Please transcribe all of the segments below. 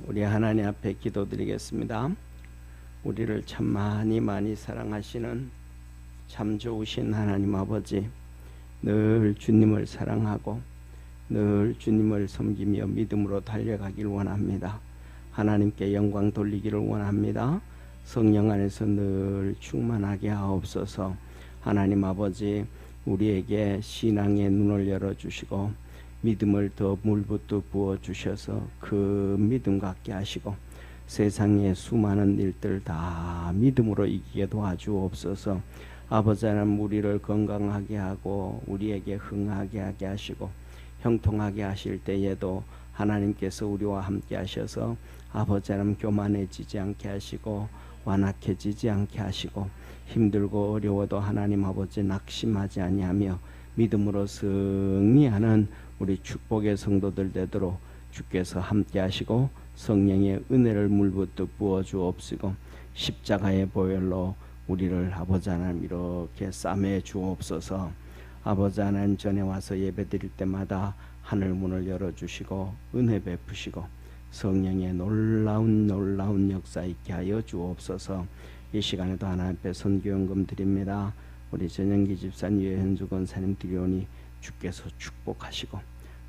우리 하나님 앞에 기도드리겠습니다. 우리를 참 많이 사랑하시는 참 좋으신 하나님 아버지, 늘 주님을 사랑하고 늘 주님을 섬기며 믿음으로 달려가길 원합니다. 하나님께 영광 돌리기를 원합니다. 성령 안에서 늘 충만하게 하옵소서. 하나님 아버지, 우리에게 신앙의 눈을 열어주시고 믿음을 더 물붓듯 부어주셔서 그 믿음 갖게 하시고 세상의 수많은 일들 다 믿음으로 이기게 도와주옵소서. 아버지 하나님, 우리를 건강하게 하고 우리에게 흥하게 하게 하시고 형통하게 하실 때에도 하나님께서 우리와 함께 하셔서 아버지 하나님 교만해지지 않게 하시고 완악해지지 않게 하시고 힘들고 어려워도 하나님 아버지 낙심하지 아니하며 믿음으로 승리하는 우리 축복의 성도들 되도록 주께서 함께 하시고 성령의 은혜를 물붓듯 부어주옵시고 십자가의 보혈로 우리를 아버지 하나님 이렇게 싸매 주옵소서. 아버지 하나님, 전에 와서 예배드릴 때마다 하늘 문을 열어주시고 은혜 베푸시고 성령의 놀라운 역사 있게 하여 주옵소서. 이 시간에도 하나님 앞에 선교연금 드립니다. 우리 전영기 집사님, 유현주 권사님 드리오니 주께서 축복하시고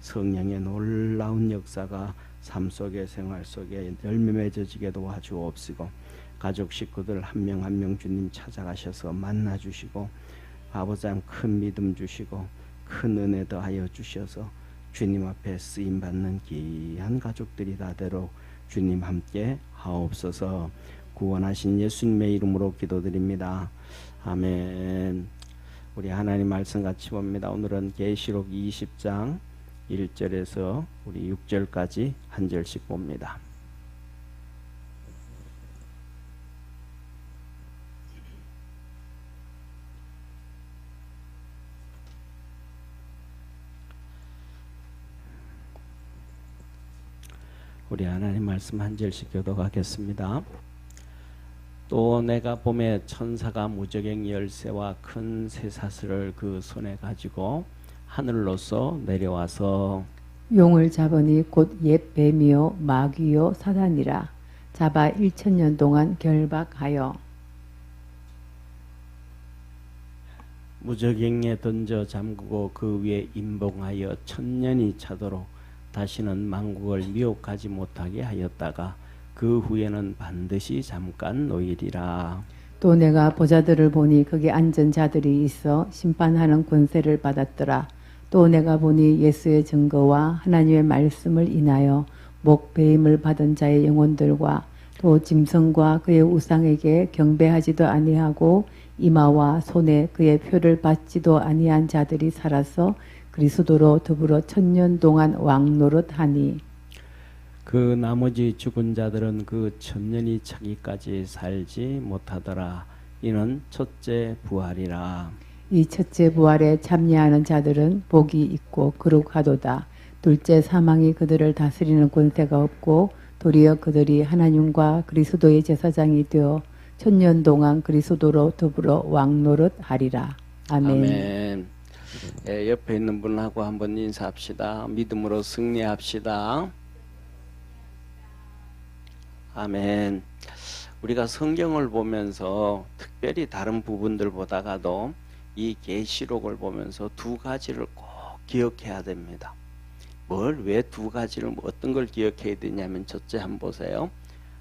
성령의 놀라운 역사가 삶 속에 생활 속에 열매 맺어지게 도와주옵시고 가족 식구들 한 명 한 명 주님 찾아가셔서 만나주시고 아버지 하나님 큰 믿음 주시고 큰 은혜 더하여 주셔서 주님 앞에 쓰임받는 귀한 가족들이 다 되도록 주님 함께 하옵소서. 구원하신 예수님의 이름으로 기도드립니다. 아멘. 우리 하나님 말씀 같이 봅니다. 오늘은 계시록 20장 1절에서 우리 6절까지 한 절씩 봅니다. 우리 하나님 말씀 한 절씩 교독하겠습니다. 또 내가 봄에 천사가 무저갱 열쇠와 큰 쇠사슬을 그 손에 가지고 하늘로서 내려와서 용을 잡으니 곧 옛 뱀이요 마귀요 사단이라. 잡아 1000년 동안 결박하여 무저갱에 던져 잠그고 그 위에 임봉하여 1000년이 차도록 다시는 만국을 미혹하지 못하게 하였다가 그 후에는 반드시 잠깐 놓이리라. 또 내가 보자들을 보니 거기 앉은 자들이 있어 심판하는 권세를 받았더라. 또 내가 보니 예수의 증거와 하나님의 말씀을 인하여 목배임을 받은 자의 영혼들과 또 짐승과 그의 우상에게 경배하지도 아니하고 이마와 손에 그의 표를 받지도 아니한 자들이 살아서 그리스도로 더불어 1000년 동안 왕노릇하니 그 나머지 죽은 자들은 그 1000년이 차기까지 살지 못하더라. 이는 첫째 부활이라. 이 첫째 부활에 참여하는 자들은 복이 있고 거룩하도다. 둘째 사망이 그들을 다스리는 권세가 없고 도리어 그들이 하나님과 그리스도의 제사장이 되어 1000년 동안 그리스도로 더불어 왕노릇하리라. 아멘. 아멘. 옆에 있는 분하고 한번 인사합시다. 믿음으로 승리합시다. 아멘. 우리가 성경을 보면서 특별히 다른 부분들보다가도 이 계시록을 보면서 두 가지를 꼭 기억해야 됩니다. 왜 두 가지를 어떤 걸 기억해야 되냐면, 첫째 한번 보세요.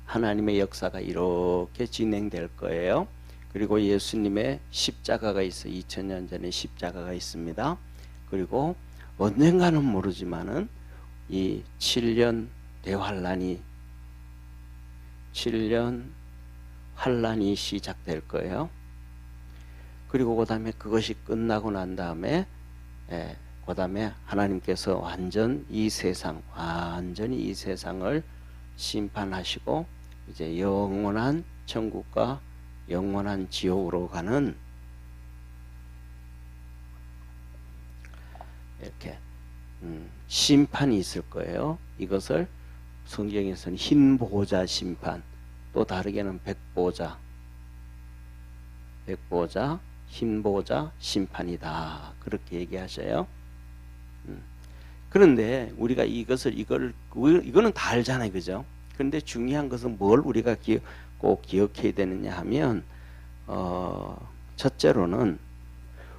하나님의 역사가 이렇게 진행될 거예요. 그리고 예수님의 십자가가 있어. 2000년 전에 십자가가 있습니다. 그리고 언젠가는 모르지만은 이 7년 대환란이 7년 환란이 시작될 거예요. 그리고 그 다음에 그것이 끝나고 난 다음에 그 다음에 하나님께서 완전히 이 세상을 심판하시고 이제 영원한 천국과 영원한 지옥으로 가는 이렇게 심판이 있을 거예요. 이것을 성경에서는 흰 보호자 심판, 또 다르게는 백보자, 흰 보호자 심판이다. 그렇게 얘기하셔요. 그런데 우리가 이거는 다 알잖아요, 그죠? 그런데 중요한 것은 뭘 우리가 꼭 기억해야 되느냐 하면, 첫째로는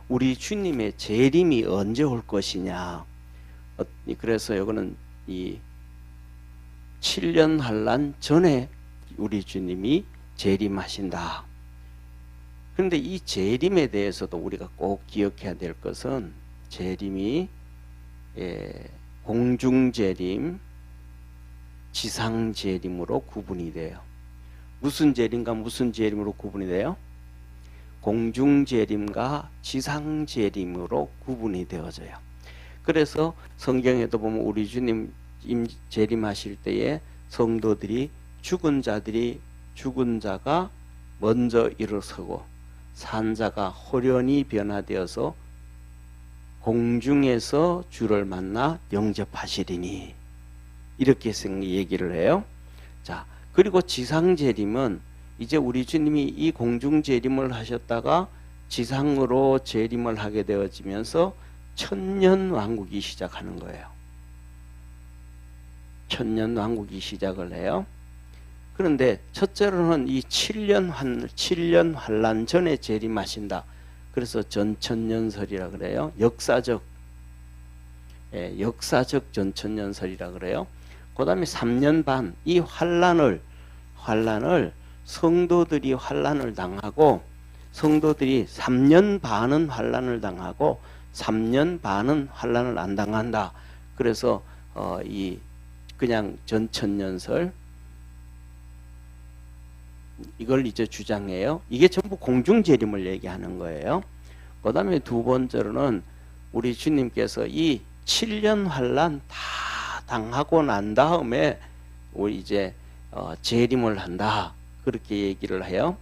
우리 주님의 재림이 언제 올 것이냐. 그래서 이거는 이 7년 환란 전에 우리 주님이 재림하신다. 그런데 이 재림에 대해서도 우리가 꼭 기억해야 될 것은, 재림이 공중재림, 지상재림으로 구분이 돼요. 무슨 재림과 무슨 재림으로 구분이 돼요? 공중재림과 지상재림으로 구분이 되어져요. 그래서 성경에도 보면 우리 주님 재림하실 때에 성도들이 죽은 자가 먼저 일어서고 산자가 호련히 변화되어서 공중에서 주를 만나 영접하시리니, 이렇게 얘기를 해요. 자, 그리고 지상재림은 이제 우리 주님이 이 공중재림을 하셨다가 지상으로 재림을 하게 되어지면서 천년왕국이 시작하는 거예요. 천년왕국이 시작을 해요. 그런데 첫째로는 이 7년 환란 전에 재림하신다. 그래서 전천년설이라 그래요. 역사적 전천년설이라 그래요. 그 다음에 3년 반, 이 환란을 성도들이 환란을 당하고, 성도들이 3년 반은 환란을 당하고 3년 반은 환란을 안 당한다. 그래서 이 그냥 전천년설, 이걸 이제 주장해요. 이게 전부 공중재림을 얘기하는 거예요. 그 다음에 두 번째로는 우리 주님께서 이 7년 환란 다 당하고 난 다음에 우리 이제 재림을 한다. 그렇게 얘기를 해요.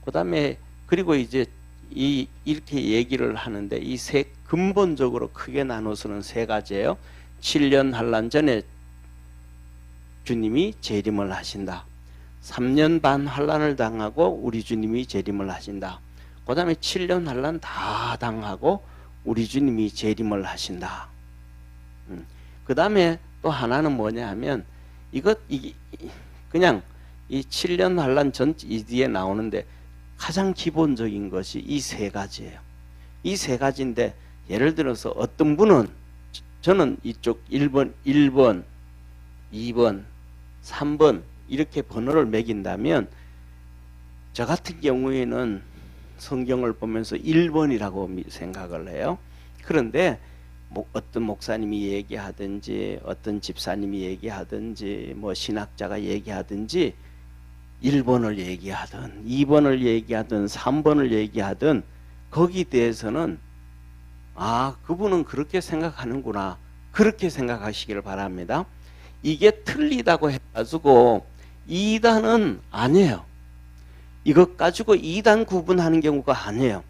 그 다음에 그리고 이제 이렇게 얘기를 하는데, 이 근본적으로 크게 나눠서는 세 가지예요. 7년 환란 전에 주님이 재림을 하신다. 3년 반 환란을 당하고 우리 주님이 재림을 하신다. 그 다음에 7년 환란 다 당하고 우리 주님이 재림을 하신다. 그 다음에 또 하나는 뭐냐 하면, 그냥 이 7년 환란 전 이 뒤에 나오는데 가장 기본적인 것이 이 세 가지예요. 이 세 가지인데, 예를 들어서 어떤 분은, 저는 이쪽 1번, 2번, 3번 이렇게 번호를 매긴다면, 저 같은 경우에는 성경을 보면서 1번이라고 생각을 해요. 그런데 어떤 목사님이 얘기하든지 어떤 집사님이 얘기하든지 뭐 신학자가 얘기하든지 1번을 얘기하든 2번을 얘기하든 3번을 얘기하든 거기에 대해서는 그분은 그렇게 생각하는구나, 그렇게 생각하시기를 바랍니다. 이게 틀리다고 해가지고 2단은 아니에요. 이것 가지고 2단 구분하는 경우가 아니에요.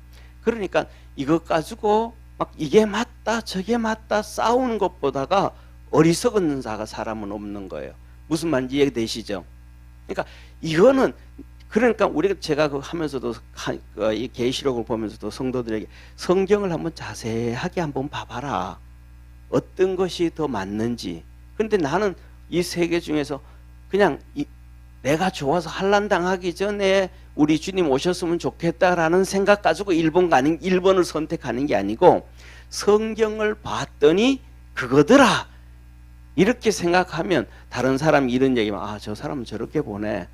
그러니까 이것 가지고 막 이게 맞다 저게 맞다 싸우는 것보다가 어리석은 자가 사람은 없는 거예요. 무슨 말인지 이해되시죠? 그러니까 이거는, 그러니까 우리가 제가 하면서도 이 계시록을 보면서도 성도들에게 성경을 한번 자세하게 한번 봐봐라. 어떤 것이 더 맞는지. 그런데 나는 이 세 개 중에서 그냥 내가 좋아서 환난 당하기 전에 우리 주님 오셨으면 좋겠다라는 생각 가지고 1번을 선택하는 게 아니고, 성경을 봤더니 그거더라 이렇게 생각하면, 다른 사람이 이런 얘기하면 저 사람은 저렇게 보네,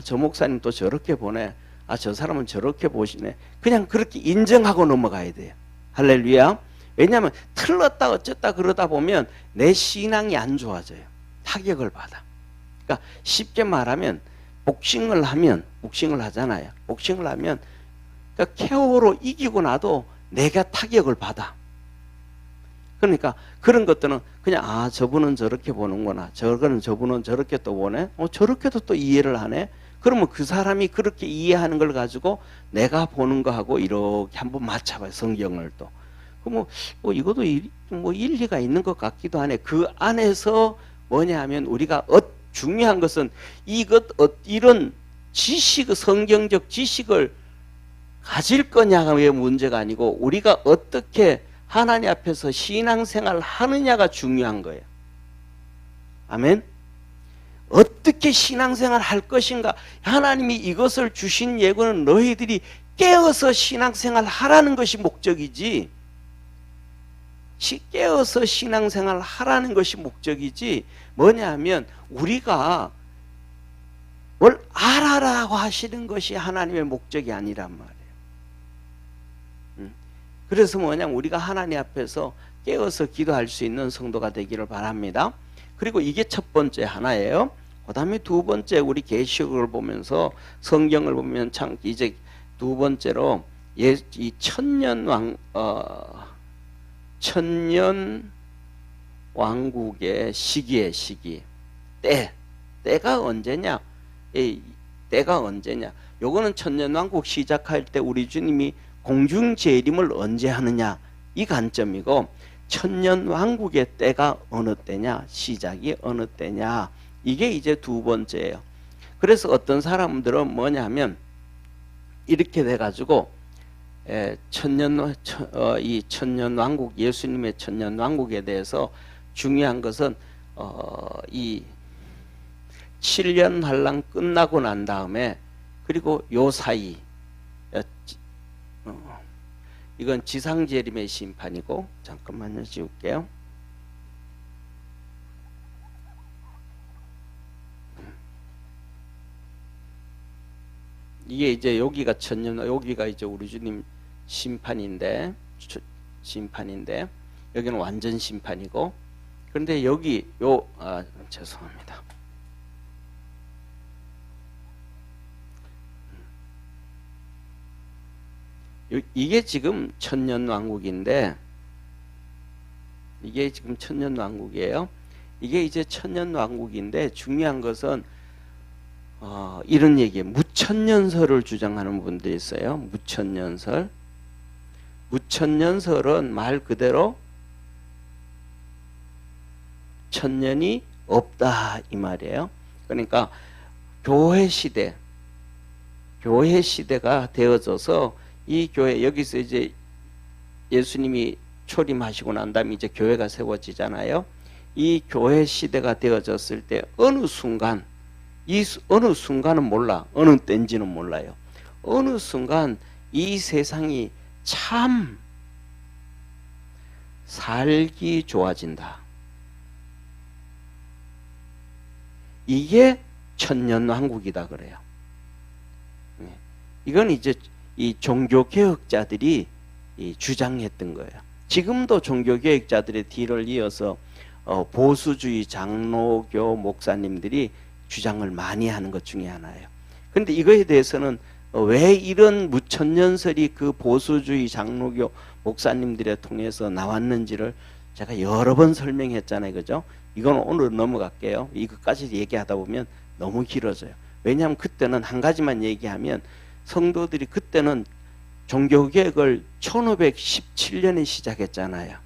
저 목사님 또 저렇게 보네, 저 사람은 저렇게 보시네, 그냥 그렇게 인정하고 넘어가야 돼요. 할렐루야. 왜냐하면 틀렸다 어쨌다 그러다 보면 내 신앙이 안 좋아져요. 타격을 받아. 그러니까 쉽게 말하면 복싱을 하잖아요. 복싱을 하면 그러니까 KO로 이기고 나도 내가 타격을 받아. 그러니까 그런 것들은 그냥 저분은 저렇게 보는구나, 저분은 저렇게 또 보네, 저렇게도 또 이해를 하네. 그러면 그 사람이 그렇게 이해하는 걸 가지고 내가 보는 거하고 이렇게 한번 맞춰봐요, 성경을 또. 이것도 일리가 있는 것 같기도 하네. 그 안에서 뭐냐 하면, 우리가 중요한 것은 이런 성경적 지식을 가질 거냐의 문제가 아니고, 우리가 어떻게 하나님 앞에서 신앙생활 하느냐가 중요한 거예요. 아멘. 어떻게 신앙생활 할 것인가? 하나님이 이것을 주신 예고는 너희들이 깨어서 신앙생활 하라는 것이 목적이지, 깨어서 신앙생활 하라는 것이 목적이지, 뭐냐 하면 우리가 뭘 알아라고 하시는 것이 하나님의 목적이 아니란 말이에요. 그래서 뭐냐면 우리가 하나님 앞에서 깨어서 기도할 수 있는 성도가 되기를 바랍니다. 그리고 이게 첫 번째 하나예요. 그 다음에 두 번째, 우리 계시록을 보면서 성경을 보면 참 이제 두 번째로 이 천년 왕국의 시기. 때가 언제냐? 때가 언제냐? 요거는 천년 왕국 시작할 때 우리 주님이 공중 재림을 언제 하느냐, 이 관점이고, 천년 왕국의 때가 어느 때냐, 시작이 어느 때냐, 이게 이제 두 번째예요. 그래서 어떤 사람들은 뭐냐면 이렇게 돼가지고 이 천년 왕국, 예수님의 천년 왕국에 대해서 중요한 것은 이 7년 환란 끝나고 난 다음에, 그리고 요 사이, 이건 지상재림의 심판이고, 잠깐만요, 지울게요. 이게 이제 여기가 여기가 이제 우리 주님 심판인데, 여기는 완전 심판이고, 그런데 여기 죄송합니다. 이게 지금 천년 왕국인데, 이게 지금 천년 왕국이에요. 이게 이제 천년 왕국인데, 중요한 것은 이런 얘기예요. 무천년설을 주장하는 분들이 있어요. 무천년설은 말 그대로 천년이 없다 이 말이에요. 그러니까 교회 시대가 되어져서, 이 교회, 여기서 이제 예수님이 초림하시고 난 다음에 이제 교회가 세워지잖아요. 이 교회 시대가 되어졌을 때 어느 순간, 어느 순간은 몰라, 어느 때인지는 몰라요. 어느 순간 이 세상이 참 살기 좋아진다. 이게 천년왕국이다 그래요. 이건 이제 이 종교개혁자들이 주장했던 거예요. 지금도 종교개혁자들의 뒤를 이어서 보수주의 장로교 목사님들이 주장을 많이 하는 것 중에 하나예요. 그런데 이거에 대해서는 왜 이런 무천년설이 그 보수주의 장로교 목사님들에 통해서 나왔는지를 제가 여러 번 설명했잖아요. 그죠? 이건 오늘 넘어갈게요. 이것까지 얘기하다 보면 너무 길어져요. 왜냐하면 그때는 한 가지만 얘기하면, 성도들이 그때는 종교개혁을 1517년에 시작했잖아요.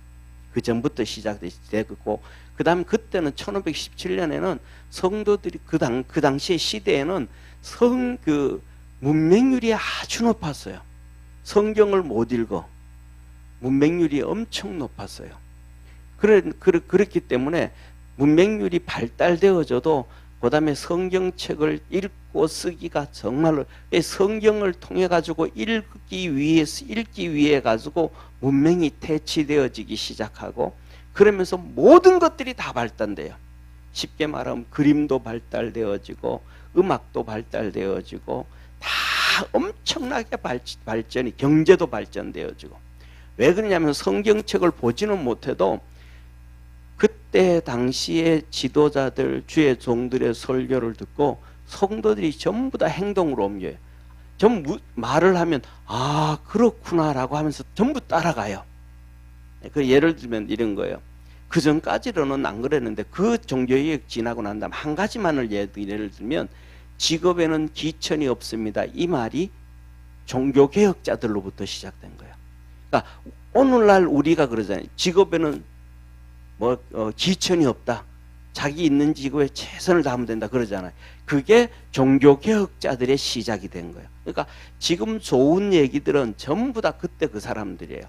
그 전부터 시작됐고, 그 다음 그때는 1517년에는 성도들이 그 당시의 시대에는 문맹률이 아주 높았어요. 성경을 못 읽어. 문맹률이 엄청 높았어요. 그렇기 때문에 문맹률이 발달되어져도 그 다음에 성경책을 읽고 쓰기가 정말로, 성경을 통해 가지고 읽기 위해 가지고 문명이 태치되어지기 시작하고, 그러면서 모든 것들이 다 발달돼요. 쉽게 말하면 그림도 발달되어지고 음악도 발달되어지고 다 엄청나게 발전이, 경제도 발전되어지고. 왜 그러냐면 성경책을 보지는 못해도 그때 당시의 지도자들, 주의 종들의 설교를 듣고 성도들이 전부 다 행동으로 옮겨요. 전부 말을 하면 아 그렇구나 라고 하면서 전부 따라가요. 그 예를 들면 이런 거예요. 그 전까지로는 안 그랬는데 그 종교개혁 지나고 난 다음 한 가지만을 예를 들면, 직업에는 기천이 없습니다, 이 말이 종교개혁자들로부터 시작된 거예요. 그러니까 오늘날 우리가 그러잖아요. 직업에는 기천이 없다, 자기 있는 직업에 최선을 다하면 된다 그러잖아요. 그게 종교개혁자들의 시작이 된 거예요. 그러니까 지금 좋은 얘기들은 전부 다 그때 그 사람들이에요.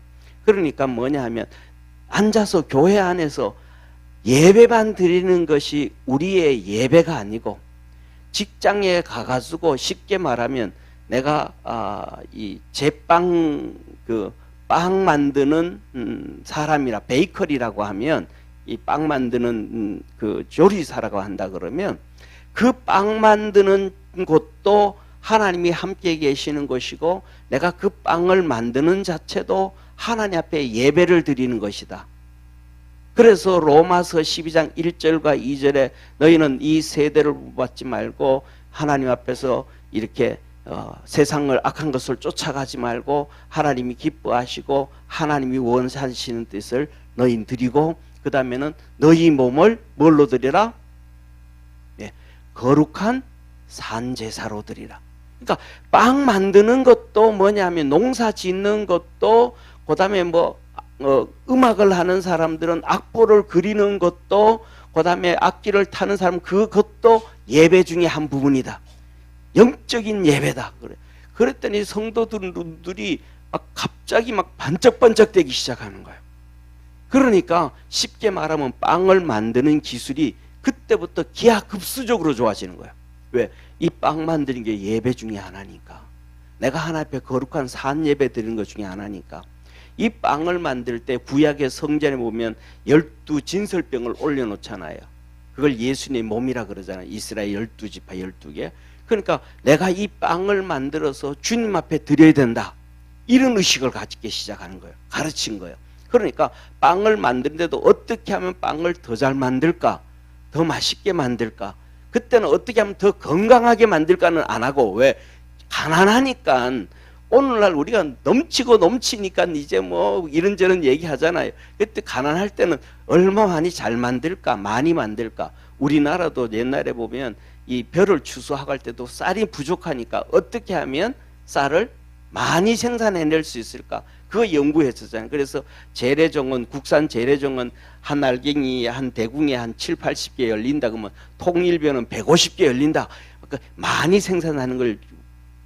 그러니까 뭐냐 하면 앉아서 교회 안에서 예배만 드리는 것이 우리의 예배가 아니고, 직장에 가가지고 쉽게 말하면 내가 이 제빵 빵 만드는 사람이라 베이커리라고 하면, 이 빵 만드는 그 조리사라고 한다 그러면 그 빵 만드는 곳도 하나님이 함께 계시는 것이고, 내가 그 빵을 만드는 자체도 하나님 앞에 예배를 드리는 것이다. 그래서 로마서 12장 1절과 2절에 너희는 이 세대를 본받지 말고 하나님 앞에서 이렇게 세상을 악한 것을 쫓아가지 말고 하나님이 기뻐하시고 하나님이 원하시는 뜻을 너희 드리고, 그 다음에는 너희 몸을 뭘로 드리라? 예, 거룩한 산제사로 드리라. 그러니까 빵 만드는 것도 뭐냐면 농사 짓는 것도, 그 다음에 음악을 하는 사람들은 악보를 그리는 것도, 그 다음에 악기를 타는 사람 그것도 예배 중에 한 부분이다. 영적인 예배다. 그랬더니 성도들이 갑자기 반짝반짝 되기 시작하는 거예요. 그러니까 쉽게 말하면 빵을 만드는 기술이 그때부터 기하급수적으로 좋아지는 거예요. 왜? 이 빵 만드는 게 예배 중에 하나니까. 내가 하나님 앞에 거룩한 산 예배 드리는 것 중에 하나니까. 이 빵을 만들 때 구약의 성전에 보면 12진설병을 올려놓잖아요. 그걸 예수님의 몸이라 그러잖아요. 이스라엘 12지파 12개. 그러니까 내가 이 빵을 만들어서 주님 앞에 드려야 된다, 이런 의식을 가지기 시작하는 거예요. 가르친 거예요. 그러니까 빵을 만드는데도 어떻게 하면 빵을 더 잘 만들까, 더 맛있게 만들까, 그때는 어떻게 하면 더 건강하게 만들까는 안 하고, 왜? 가난하니까. 오늘날 우리가 넘치고 넘치니까 이제 이런저런 얘기하잖아요. 그때 가난할 때는 얼마 많이 잘 만들까, 많이 만들까. 우리나라도 옛날에 보면 이 벼를 추수할 때도 쌀이 부족하니까 어떻게 하면 쌀을 많이 생산해낼 수 있을까, 그거 연구했었잖아요. 그래서 재래종은, 국산 재래종은 한 알갱이 한 대궁에 한 7, 80개 열린다 그러면 통일벼는 150개 열린다. 그러니까 많이 생산하는 걸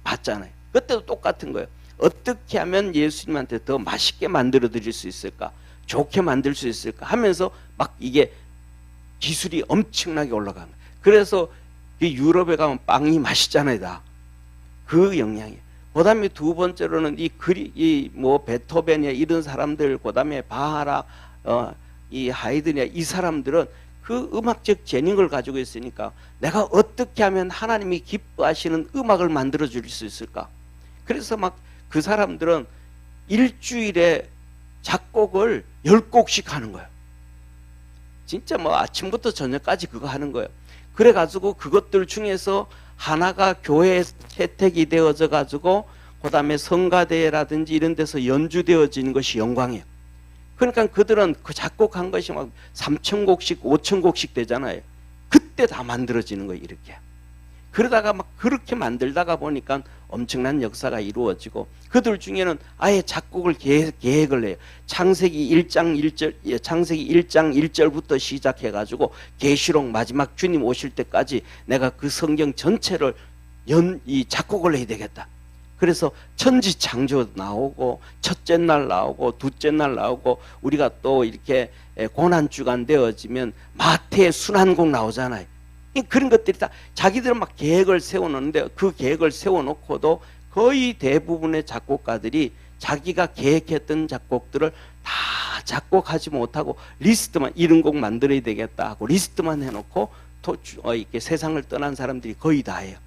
봤잖아요. 그때도 똑같은 거예요. 어떻게 하면 예수님한테 더 맛있게 만들어 드릴 수 있을까, 좋게 만들 수 있을까 하면서 이게 기술이 엄청나게 올라간 거예요. 그래서 유럽에 가면 빵이 맛있잖아요. 다 그 영향이에요. 그 다음에 두 번째로는 베토벤이야 이런 사람들, 그 다음에 바하라, 이 하이든이야 이 사람들은 그 음악적 재능을 가지고 있으니까 내가 어떻게 하면 하나님이 기뻐하시는 음악을 만들어 줄 수 있을까. 그래서 그 사람들은 일주일에 작곡을 10곡씩 하는 거예요. 진짜 아침부터 저녁까지 그거 하는 거예요. 그래가지고 그것들 중에서 하나가 교회에 채택이 되어져 가지고 그 다음에 성가대라든지 이런 데서 연주되어지는 것이 영광이에요. 그러니까 그들은 그 작곡한 것이 3,000곡씩 5,000곡씩 되잖아요. 그때 다 만들어지는 거예요. 이렇게. 그러다가 그렇게 만들다가 보니까 엄청난 역사가 이루어지고, 그들 중에는 아예 작곡을 계획을 해요. 창세기 1장 1절부터 시작해가지고 계시록 마지막 주님 오실 때까지 내가 그 성경 전체를 이 작곡을 해야 되겠다. 그래서 천지 창조 나오고, 첫째 날 나오고, 둘째 날 나오고, 우리가 또 이렇게 고난주간 되어지면 마태의 순환곡 나오잖아요. 그런 것들이 다 자기들은 계획을 세워놓는데, 그 계획을 세워놓고도 거의 대부분의 작곡가들이 자기가 계획했던 작곡들을 다 작곡하지 못하고 리스트만, 이런 곡 만들어야 되겠다 하고 리스트만 해놓고 이렇게 세상을 떠난 사람들이 거의 다예요.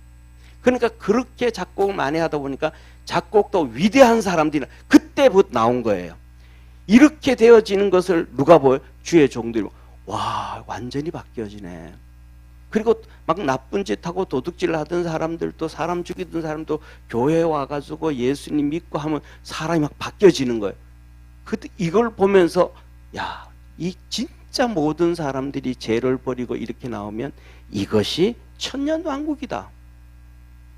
그러니까 그렇게 작곡을 많이 하다 보니까 작곡도 위대한 사람들이 그때부터 나온 거예요. 이렇게 되어지는 것을 누가 보여? 주의 종들이. 와, 완전히 바뀌어지네. 그리고 나쁜 짓 하고 도둑질 하던 사람들도, 사람 죽이던 사람도 교회에 와가지고 예수님 믿고 하면 사람이 바뀌어지는 거예요. 이걸 보면서 이 진짜 모든 사람들이 죄를 버리고 이렇게 나오면 이것이 천년왕국이다,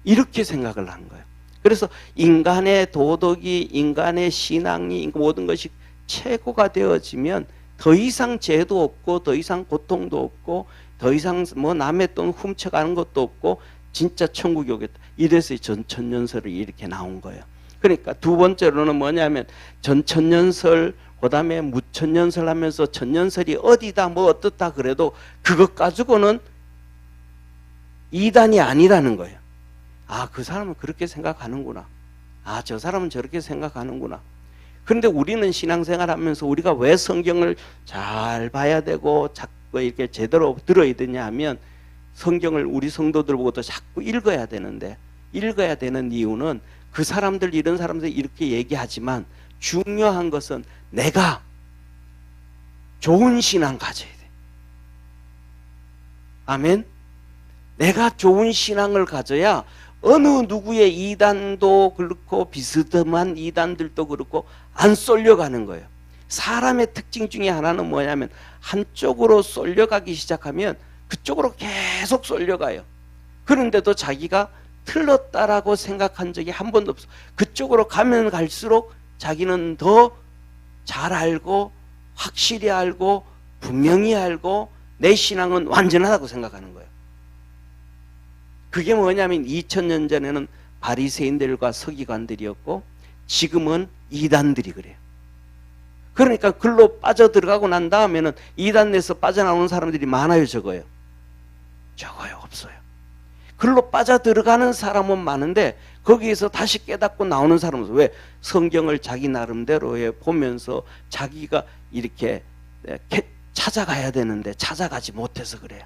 이렇게 생각을 한 거예요. 그래서 인간의 도덕이, 인간의 신앙이, 모든 것이 최고가 되어지면 더 이상 죄도 없고, 더 이상 고통도 없고, 더 이상 남의 돈 훔쳐가는 것도 없고, 진짜 천국이 오겠다. 이래서 천년설이 이렇게 나온 거예요. 그러니까 두 번째로는 뭐냐면 전천년설, 그 다음에 무천년설 하면서 천년설이 어디다 뭐 어떻다 그래도 그것 가지고는 이단이 아니라는 거예요. 아, 그 사람은 그렇게 생각하는구나. 아, 저 사람은 저렇게 생각하는구나. 그런데 우리는 신앙생활 하면서 우리가 왜 성경을 잘 봐야 되고 자꾸 이렇게 제대로 들어야 되냐 하면 성경을 우리 성도들 보고도 자꾸 읽어야 되는데, 읽어야 되는 이유는 그 사람들, 이런 사람들 이렇게 얘기하지만 중요한 것은 내가 좋은 신앙 가져야 돼. 아멘. 내가 좋은 신앙을 가져야 어느 누구의 이단도 그렇고 비스듬한 이단들도 그렇고 안 쏠려가는 거예요. 사람의 특징 중에 하나는 뭐냐면 한쪽으로 쏠려가기 시작하면 그쪽으로 계속 쏠려가요. 그런데도 자기가 틀렸다라고 생각한 적이 한 번도 없어. 그쪽으로 가면 갈수록 자기는 더 잘 알고 확실히 알고 분명히 알고 내 신앙은 완전하다고 생각하는 거예요. 그게 뭐냐면 2000년 전에는 바리새인들과 서기관들이었고 지금은 이단들이 그래요. 그러니까 글로 빠져들어가고 난 다음에는 이단 내에서 빠져나오는 사람들이 많아요, 적어요? 적어요, 없어요. 글로 빠져들어가는 사람은 많은데 거기에서 다시 깨닫고 나오는 사람은 왜? 성경을 자기 나름대로 보면서 자기가 이렇게 찾아가야 되는데 찾아가지 못해서 그래요.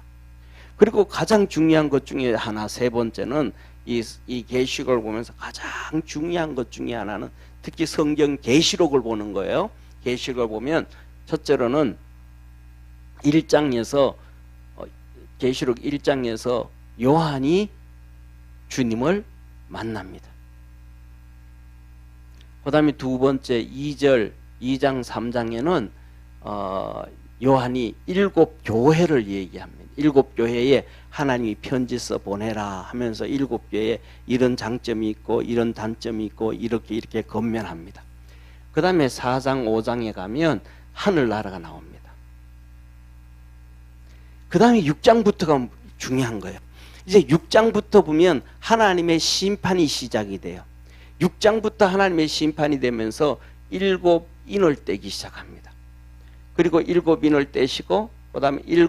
그리고 가장 중요한 것 중에 하나, 세 번째는 이 계시록을 보면서 가장 중요한 것 중에 하나는 특히 성경 계시록을 보는 거예요. 계시록을 보면 첫째로는 1장에서 계시록 1장에서 요한이 주님을 만납니다. 그 다음에 두 번째 2장 3장에는 요한이 7 교회를 얘기합니다. 7 교회에 하나님이 편지 써 보내라 하면서 7 교회에 이런 장점이 있고 이런 단점이 있고 이렇게 건면합니다. 그 다음에 4장 5장에 가면 하늘나라가 나옵니다. 그 다음에 6장부터가 중요한 거예요. 이제 6장부터 보면 하나님의 심판이 시작이 돼요. 6장부터 하나님의 심판이 되면서 7인을 떼기 시작합니다. 그리고 7인을 떼시고 그 다음에 7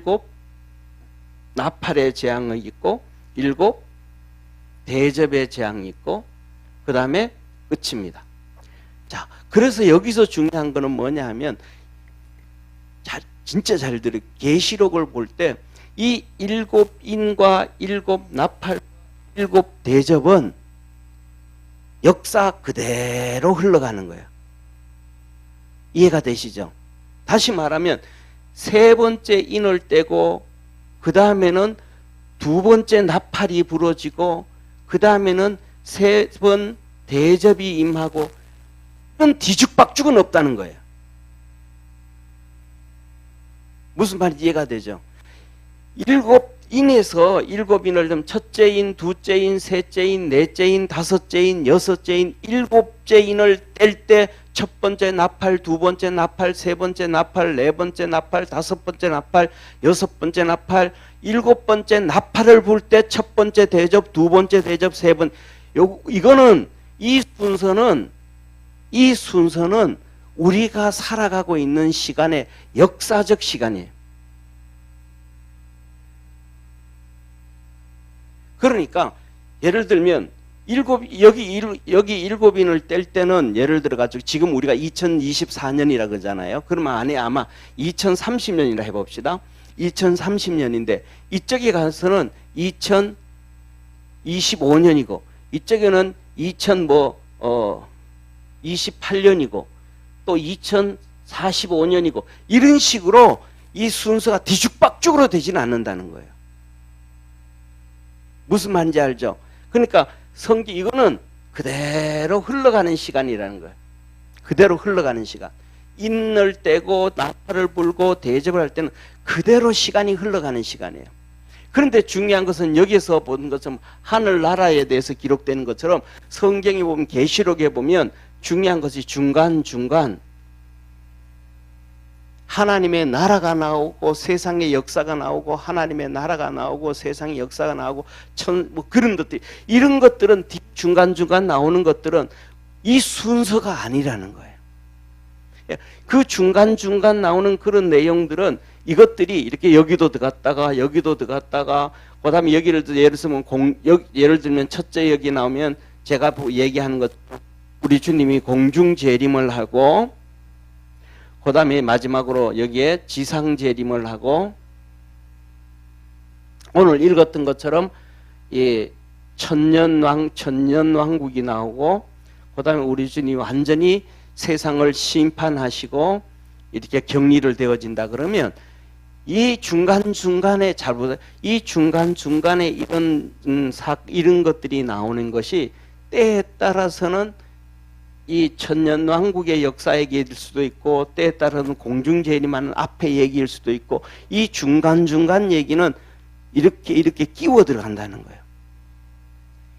나팔의 재앙이 있고 7 대접의 재앙이 있고 그 다음에 끝입니다. 자, 그래서 여기서 중요한 거는 뭐냐 하면 진짜 잘 들어요. 계시록을 볼 때 이 7인과 7 나팔 7 대접은 역사 그대로 흘러가는 거예요. 이해가 되시죠? 다시 말하면 세 번째 인을 떼고 그 다음에는 두 번째 나팔이 부러지고 그 다음에는 세 번 대접이 임하고 이런 뒤죽박죽은 없다는 거예요. 무슨 말인지 이해가 되죠? 7인에서 7인을 좀 첫째 인, 둘째 인, 셋째 인, 넷째 인, 다섯째 인, 여섯째 인, 7째 인을 뗄 때 첫 번째 나팔, 두 번째 나팔, 세 번째 나팔, 네 번째 나팔, 다섯 번째 나팔, 여섯 번째 나팔, 7번째 나팔을 불 때 첫 번째 대접, 두 번째 대접, 세 번. 이거는 이 순서는 우리가 살아가고 있는 시간의 역사적 시간이에요. 그러니까 예를 들면 여기 7인을 뗄 때는 예를 들어 가지고 지금 우리가 2024년이라 그러잖아요. 그러면 안에 아마 2030년이라 해봅시다. 2030년인데 이쪽에 가서는 2025년이고 이쪽에는 2028년이고 또 2045년이고 이런 식으로 이 순서가 뒤죽박죽으로 되지는 않는다는 거예요. 무슨 말인지 알죠? 그러니까 이거는 그대로 흘러가는 시간이라는 거예요. 그대로 흘러가는 시간. 인을 떼고 나팔을 불고 대접을 할 때는 그대로 시간이 흘러가는 시간이에요. 그런데 중요한 것은 여기서 보는 것처럼 하늘나라에 대해서 기록되는 것처럼 성경에 보면 계시록에 보면 중요한 것이 중간중간 하나님의 나라가 나오고 세상의 역사가 나오고 하나님의 나라가 나오고 세상의 역사가 나오고 뭐 그런 것들 이런 것들은 중간중간 나오는 것들은 이 순서가 아니라는 거예요. 그 중간중간 나오는 그런 내용들은 이것들이 이렇게 여기도 들어갔다가 여기도 들어갔다가 그 다음에 여기를 예를 들면 예를 들면 첫째 여기 나오면 제가 얘기하는 것 우리 주님이 공중 재림을 하고 그 다음에 마지막으로 여기에 지상 재림을 하고 오늘 읽었던 것처럼 이 천년왕국이 나오고 그 다음에 우리 주님이 완전히 세상을 심판하시고 이렇게 격리를 되어진다 그러면 이 중간중간에 이 중간중간에 이런 것들이 나오는 것이 때에 따라서는 이 천년왕국의 역사 얘기일 수도 있고 때에 따라서는 공중재림하는 앞에 얘기일 수도 있고 이 중간중간 얘기는 이렇게 끼워 들어간다는 거예요.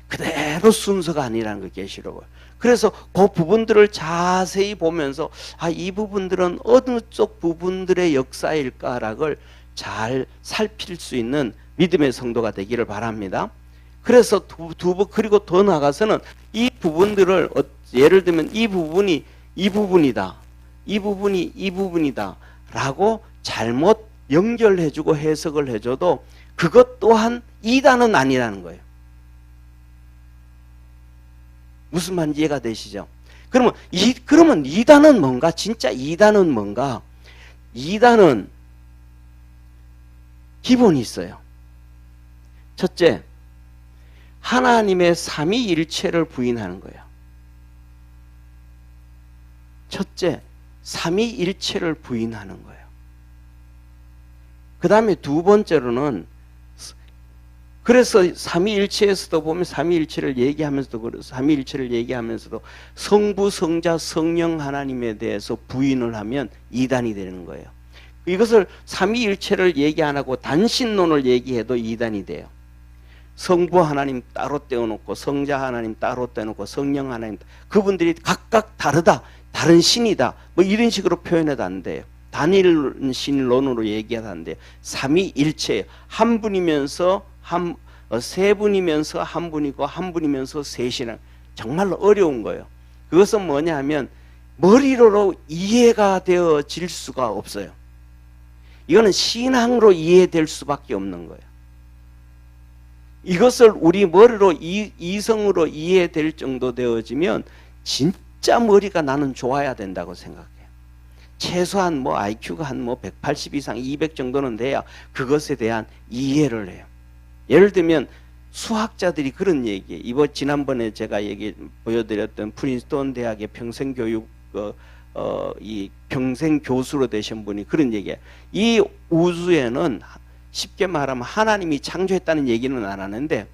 그대로 순서가 아니라는 거 계시록을. 그래서 그 부분들을 자세히 보면서 이 부분들은 어느 쪽 부분들의 역사일까를 잘 살필 수 있는 믿음의 성도가 되기를 바랍니다. 그래서 그리고 더 나아가서는 이 부분들을 예를 들면 이 부분이 이 부분이다. 이 부분이 이 부분이다. 라고 잘못 연결해주고 해석을 해줘도 그것 또한 이단은 아니라는 거예요. 무슨 말인지 이해가 되시죠? 그러면 이단은 뭔가? 진짜 이단은 뭔가? 이단은 기본이 있어요. 첫째, 하나님의 삼위일체를 부인하는 거예요. 첫째, 삼위일체를 부인하는 거예요. 그 다음에 두 번째로는 그래서 삼위일체에서도 보면 삼위일체를 얘기하면서도 성부, 성자, 성령 하나님에 대해서 부인을 하면 이단이 되는 거예요. 이것을 삼위일체를 얘기 안 하고 단신론을 얘기해도 이단이 돼요. 성부 하나님 따로 떼어놓고 성자 하나님 따로 떼어놓고 성령 하나님 그분들이 각각 다르다. 다른 신이다. 뭐 이런 식으로 표현해도 안 돼요. 단일 신론으로 얘기해도 안 돼요. 삼위일체 한 분이면서 세 분이면서 한 분이고 한 분이면서 셋이나 정말로 어려운 거예요. 그것은 뭐냐 하면 머리로 이해가 되어질 수가 없어요. 이거는 신앙으로 이해될 수밖에 없는 거예요. 이것을 우리 머리로 이성으로 이해될 정도 되어지면 진짜 머리가 나는 좋아야 된다고 생각해요. 최소한 IQ가 한 180 이상 200 정도는 돼야 그것에 대한 이해를 해요. 예를 들면 수학자들이 그런 얘기예요. 지난번에 제가 보여드렸던 프린스턴 대학의 평생교육 이 평생 교수로 되신 분이 그런 얘기예요. 이 우주에는 쉽게 말하면 하나님이 창조했다는 얘기는 안 하는데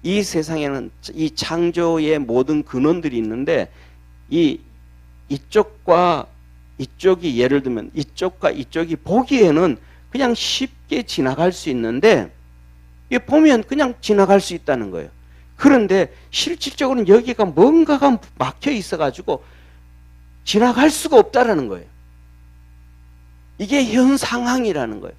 이 세상에는 이 창조의 모든 근원들이 있는데 이쪽과 이쪽이 예를 들면 이쪽과 이쪽이 보기에는 그냥 쉽게 지나갈 수 있는데 보면 그냥 지나갈 수 있다는 거예요. 그런데 실질적으로는 여기가 뭔가가 막혀 있어가지고 지나갈 수가 없다라는 거예요. 이게 현 상황이라는 거예요.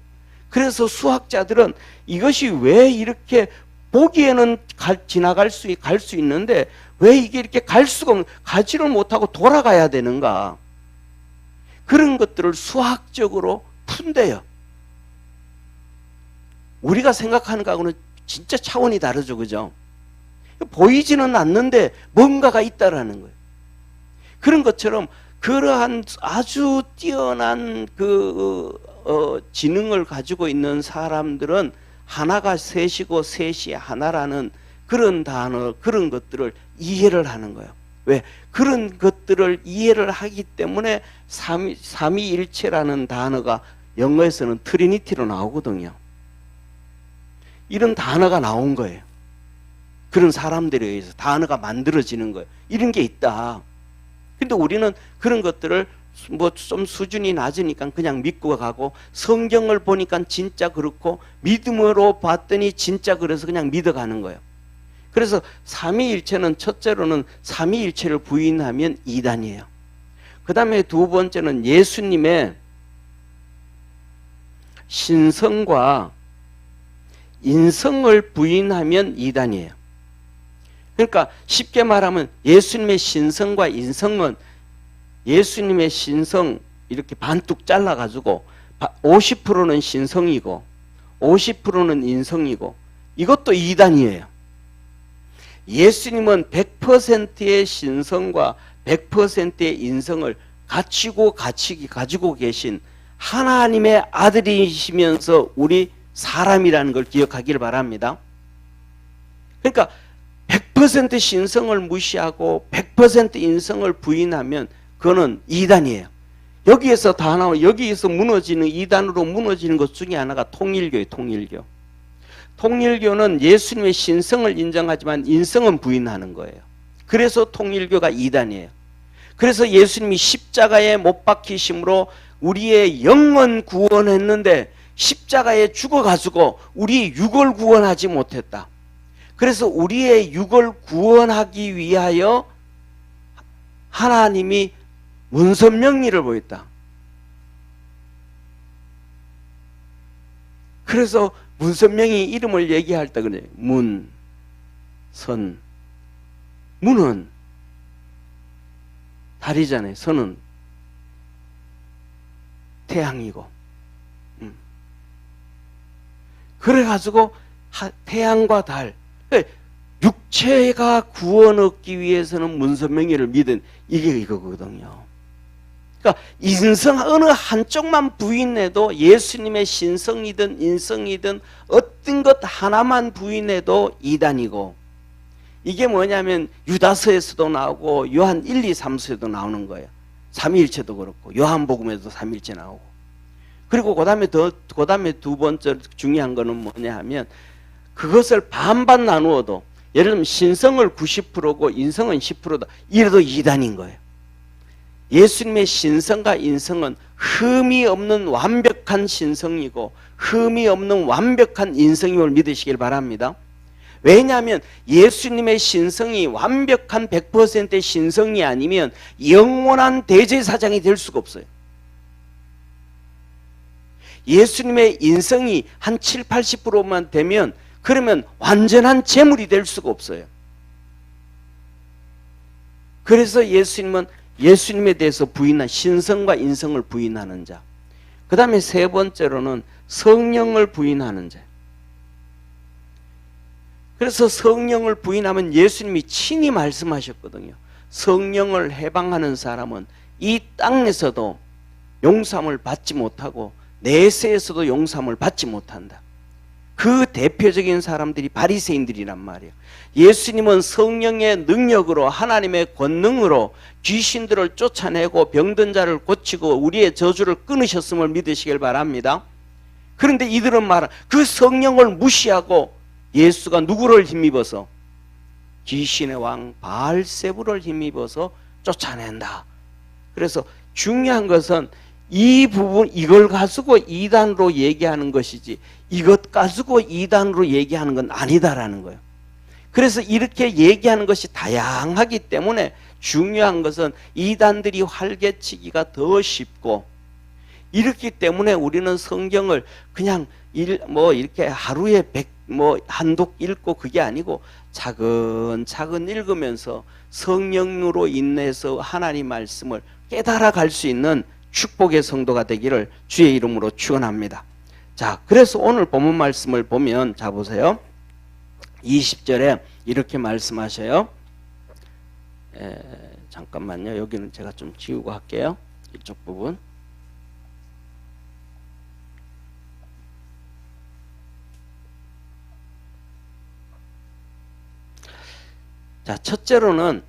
그래서 수학자들은 이것이 왜 이렇게 보기에는 갈 수 있는데 왜 이게 이렇게 가지를 못하고 돌아가야 되는가? 그런 것들을 수학적으로 푼대요. 우리가 생각하는 거하고는 진짜 차원이 다르죠. 그죠? 보이지는 않는데 뭔가가 있다라는 거예요. 그런 것처럼 그러한 아주 뛰어난 지능을 가지고 있는 사람들은 하나가 셋이고 셋이 하나라는 그런 단어, 그런 것들을 이해를 하는 거예요. 왜? 그런 것들을 이해를 하기 때문에 삼위일체라는 단어가 영어에서는 트리니티로 나오거든요. 이런 단어가 나온 거예요. 그런 사람들에 의해서 단어가 만들어지는 거예요. 이런 게 있다. 근데 우리는 그런 것들을 좀 수준이 낮으니까 그냥 믿고 가고 성경을 보니까 진짜 그렇고 믿음으로 봤더니 진짜 그래서 그냥 믿어가는 거예요. 그래서 삼위일체는 첫째로는 삼위일체를 부인하면 이단이에요. 그 다음에 두 번째는 예수님의 신성과 인성을 부인하면 이단이에요. 그러니까 쉽게 말하면 예수님의 신성과 인성은 예수님의 신성 이렇게 반뚝 잘라가지고 50%는 신성이고 50%는 인성이고 이것도 이단이에요. 예수님은 100%의 신성과 100%의 인성을 가지고 계신 하나님의 아들이시면서 우리 사람이라는 걸 기억하기를 바랍니다. 그러니까 100% 신성을 무시하고 100% 인성을 부인하면 그거는 이단이에요. 여기에서 다 나와 여기에서 무너지는 이단으로 무너지는 것 중에 하나가 통일교예요. 통일교. 통일교는 예수님의 신성을 인정하지만 인성은 부인하는 거예요. 그래서 통일교가 이단이에요. 그래서 예수님이 십자가에 못 박히심으로 우리의 영은 구원했는데 십자가에 죽어가지고 우리 육을 구원하지 못했다. 그래서 우리의 육을 구원하기 위하여 하나님이 문선명리를 보였다. 그래서 문선명이 이름을 얘기할 때 그래. 문, 선. 문은 달이잖아요. 선은 태양이고. 그래가지고 태양과 달. 육체가 구원 얻기 위해서는 문선명이를 믿은 이게 이거거든요. 그러니까 인성 어느 한쪽만 부인해도 예수님의 신성이든 인성이든 어떤 것 하나만 부인해도 이단이고 이게 뭐냐면 유다서에서도 나오고 요한 1, 2, 3서에도 나오는 거예요. 삼위일체도 그렇고 요한복음에도 삼위일체 나오고 그리고 그다음에 두 번째 중요한 거는 뭐냐 하면 그것을 반반 나누어도 예를 들면 신성을 90%고 인성은 10%다. 이래도 이단인 거예요. 예수님의 신성과 인성은 흠이 없는 완벽한 신성이고 흠이 없는 완벽한 인성임을 믿으시길 바랍니다. 왜냐하면 예수님의 신성이 완벽한 100%의 신성이 아니면 영원한 대제사장이 될 수가 없어요. 예수님의 인성이 한 7, 80%만 되면 그러면 완전한 재물이 될 수가 없어요. 그래서 예수님은 예수님에 대해서 부인한 신성과 인성을 부인하는 자. 그 다음에 세 번째로는 성령을 부인하는 자. 그래서 성령을 부인하면 예수님이 친히 말씀하셨거든요. 성령을 해방하는 사람은 이 땅에서도 용서함을 받지 못하고 내세에서도 용서함을 받지 못한다. 그 대표적인 사람들이 바리새인들이란 말이에요. 예수님은 성령의 능력으로 하나님의 권능으로 귀신들을 쫓아내고 병든 자를 고치고 우리의 저주를 끊으셨음을 믿으시길 바랍니다. 그런데 이들은 그 성령을 무시하고 예수가 누구를 힘입어서 귀신의 왕 바알세불을 힘입어서 쫓아낸다. 그래서 중요한 것은 이 부분 이걸 가지고 이단으로 얘기하는 것이지 이것 가지고 이단으로 얘기하는 건 아니다라는 거예요. 그래서 이렇게 얘기하는 것이 다양하기 때문에 중요한 것은 이단들이 활개치기가 더 쉽고 이렇기 때문에 우리는 성경을 그냥 이렇게 하루에 한독 읽고 그게 아니고 차근차근 읽으면서 성령으로 인해서 하나님 말씀을 깨달아 갈 수 있는 축복의 성도가 되기를 주의 이름으로 축원합니다. 자, 그래서 오늘 본문 말씀을 보면 자 보세요. 20절에 이렇게 말씀하셔요. 잠깐만요. 여기는 제가 좀 지우고 할게요. 이쪽 부분. 자, 첫째로는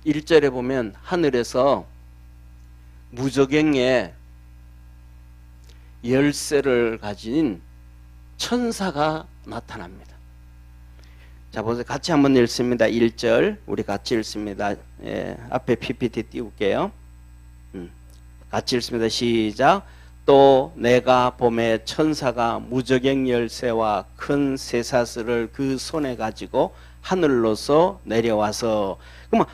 1절에 보면 하늘에서 무저갱의 열쇠를 가진 천사가 나타납니다. 자, 보세요. 같이 한번 읽습니다. 1절 우리 같이 읽습니다. 앞에 PPT 띄울게요. 같이 읽습니다. 시작. 또 내가 보매 천사가 무저갱 열쇠와 큰 쇠사슬을 그 손에 가지고 하늘로서 내려와서 그러면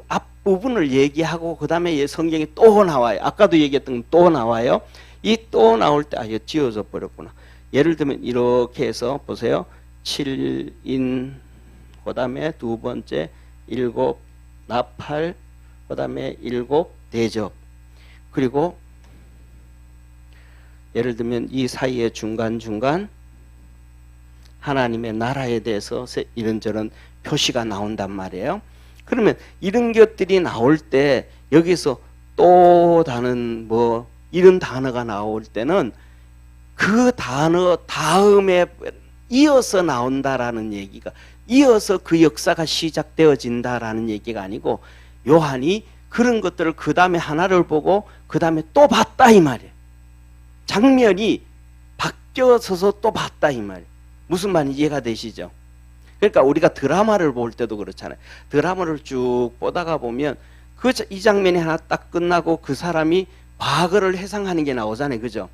앞부분을 얘기하고 그 다음에 성경이 또 나와요. 아까도 얘기했던 또 나와요. 이 또 나올 때 이거 지워져 버렸구나. 예를 들면 이렇게 해서 보세요. 7인 그 다음에 두 번째 일곱 나팔, 그 다음에 일곱 대접. 그리고 예를 들면 이 사이에 중간중간 하나님의 나라에 대해서 이런저런 표시가 나온단 말이에요. 그러면 이런 것들이 나올 때 여기서 또 다른 뭐 이런 단어가 나올 때는 그 단어 다음에 이어서 나온다라는 얘기가, 이어서 그 역사가 시작되어진다라는 얘기가 아니고, 요한이 그런 것들을 그 다음에 하나를 보고 그 다음에 또 봤다 이 말이에요. 장면이 바뀌어서서 또 봤다 이 말이에요. 무슨 말인지 이해가 되시죠? 그러니까 우리가 드라마를 볼 때도 그렇잖아요. 드라마를 쭉 보다가 보면 이 장면이 하나 딱 끝나고 그 사람이 과거를 회상하는 게 나오잖아요. 그죠?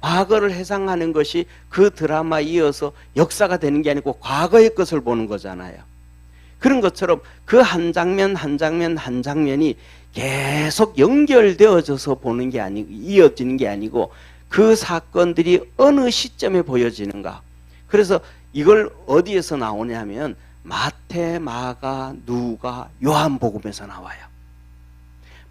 과거를 회상하는 것이 그 드라마에 이어서 역사가 되는 게 아니고 과거의 것을 보는 거잖아요. 그런 것처럼 그 한 장면 한 장면 한 장면이 계속 연결되어져서 보는 게 아니고, 이어지는 게 아니고 그 사건들이 어느 시점에 보여지는가. 그래서 이걸 어디에서 나오냐면 마태, 마가, 누가, 요한복음에서 나와요.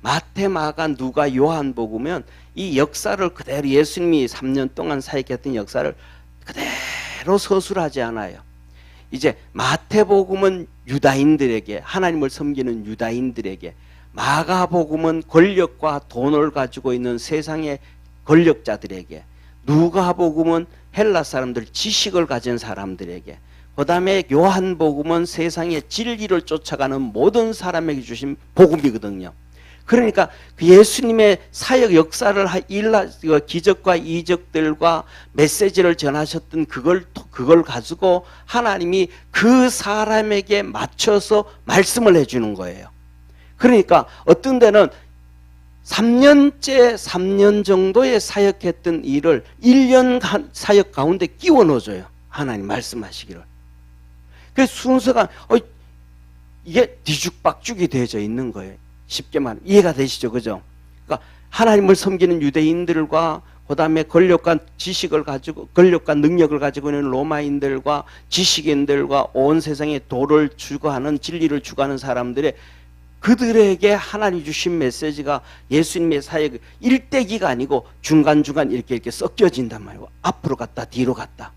마태, 마가, 누가, 요한복음은 이 역사를 그대로, 예수님이 3년 동안 사역했던 역사를 그대로 서술하지 않아요. 이제 마태복음은 유다인들에게, 하나님을 섬기는 유다인들에게, 마가복음은 권력과 돈을 가지고 있는 세상의 권력자들에게, 누가복음은 헬라 사람들, 지식을 가진 사람들에게, 그 다음에 요한복음은 세상의 진리를 쫓아가는 모든 사람에게 주신 복음이거든요. 그러니까 그 예수님의 사역 역사를 기적과 이적들과 메시지를 전하셨던 그걸 가지고 하나님이 그 사람에게 맞춰서 말씀을 해주는 거예요. 그러니까 어떤 데는 3년 정도의 사역했던 일을 1년 사역 가운데 끼워 넣어줘요. 하나님 말씀하시기를. 그래서 순서가 이게 뒤죽박죽이 되어져 있는 거예요. 쉽게 말하면 이해가 되시죠? 그죠? 그러니까 하나님을 섬기는 유대인들과 그 다음에 권력과 지식을 가지고, 권력과 능력을 가지고 있는 로마인들과 지식인들과 온 세상에 도를 추구하는, 진리를 추구하는 사람들의, 그들에게 하나님 주신 메시지가 예수님의 사역 일대기가 아니고 중간중간 이렇게 섞여진단 말이에요. 앞으로 갔다 뒤로 갔다.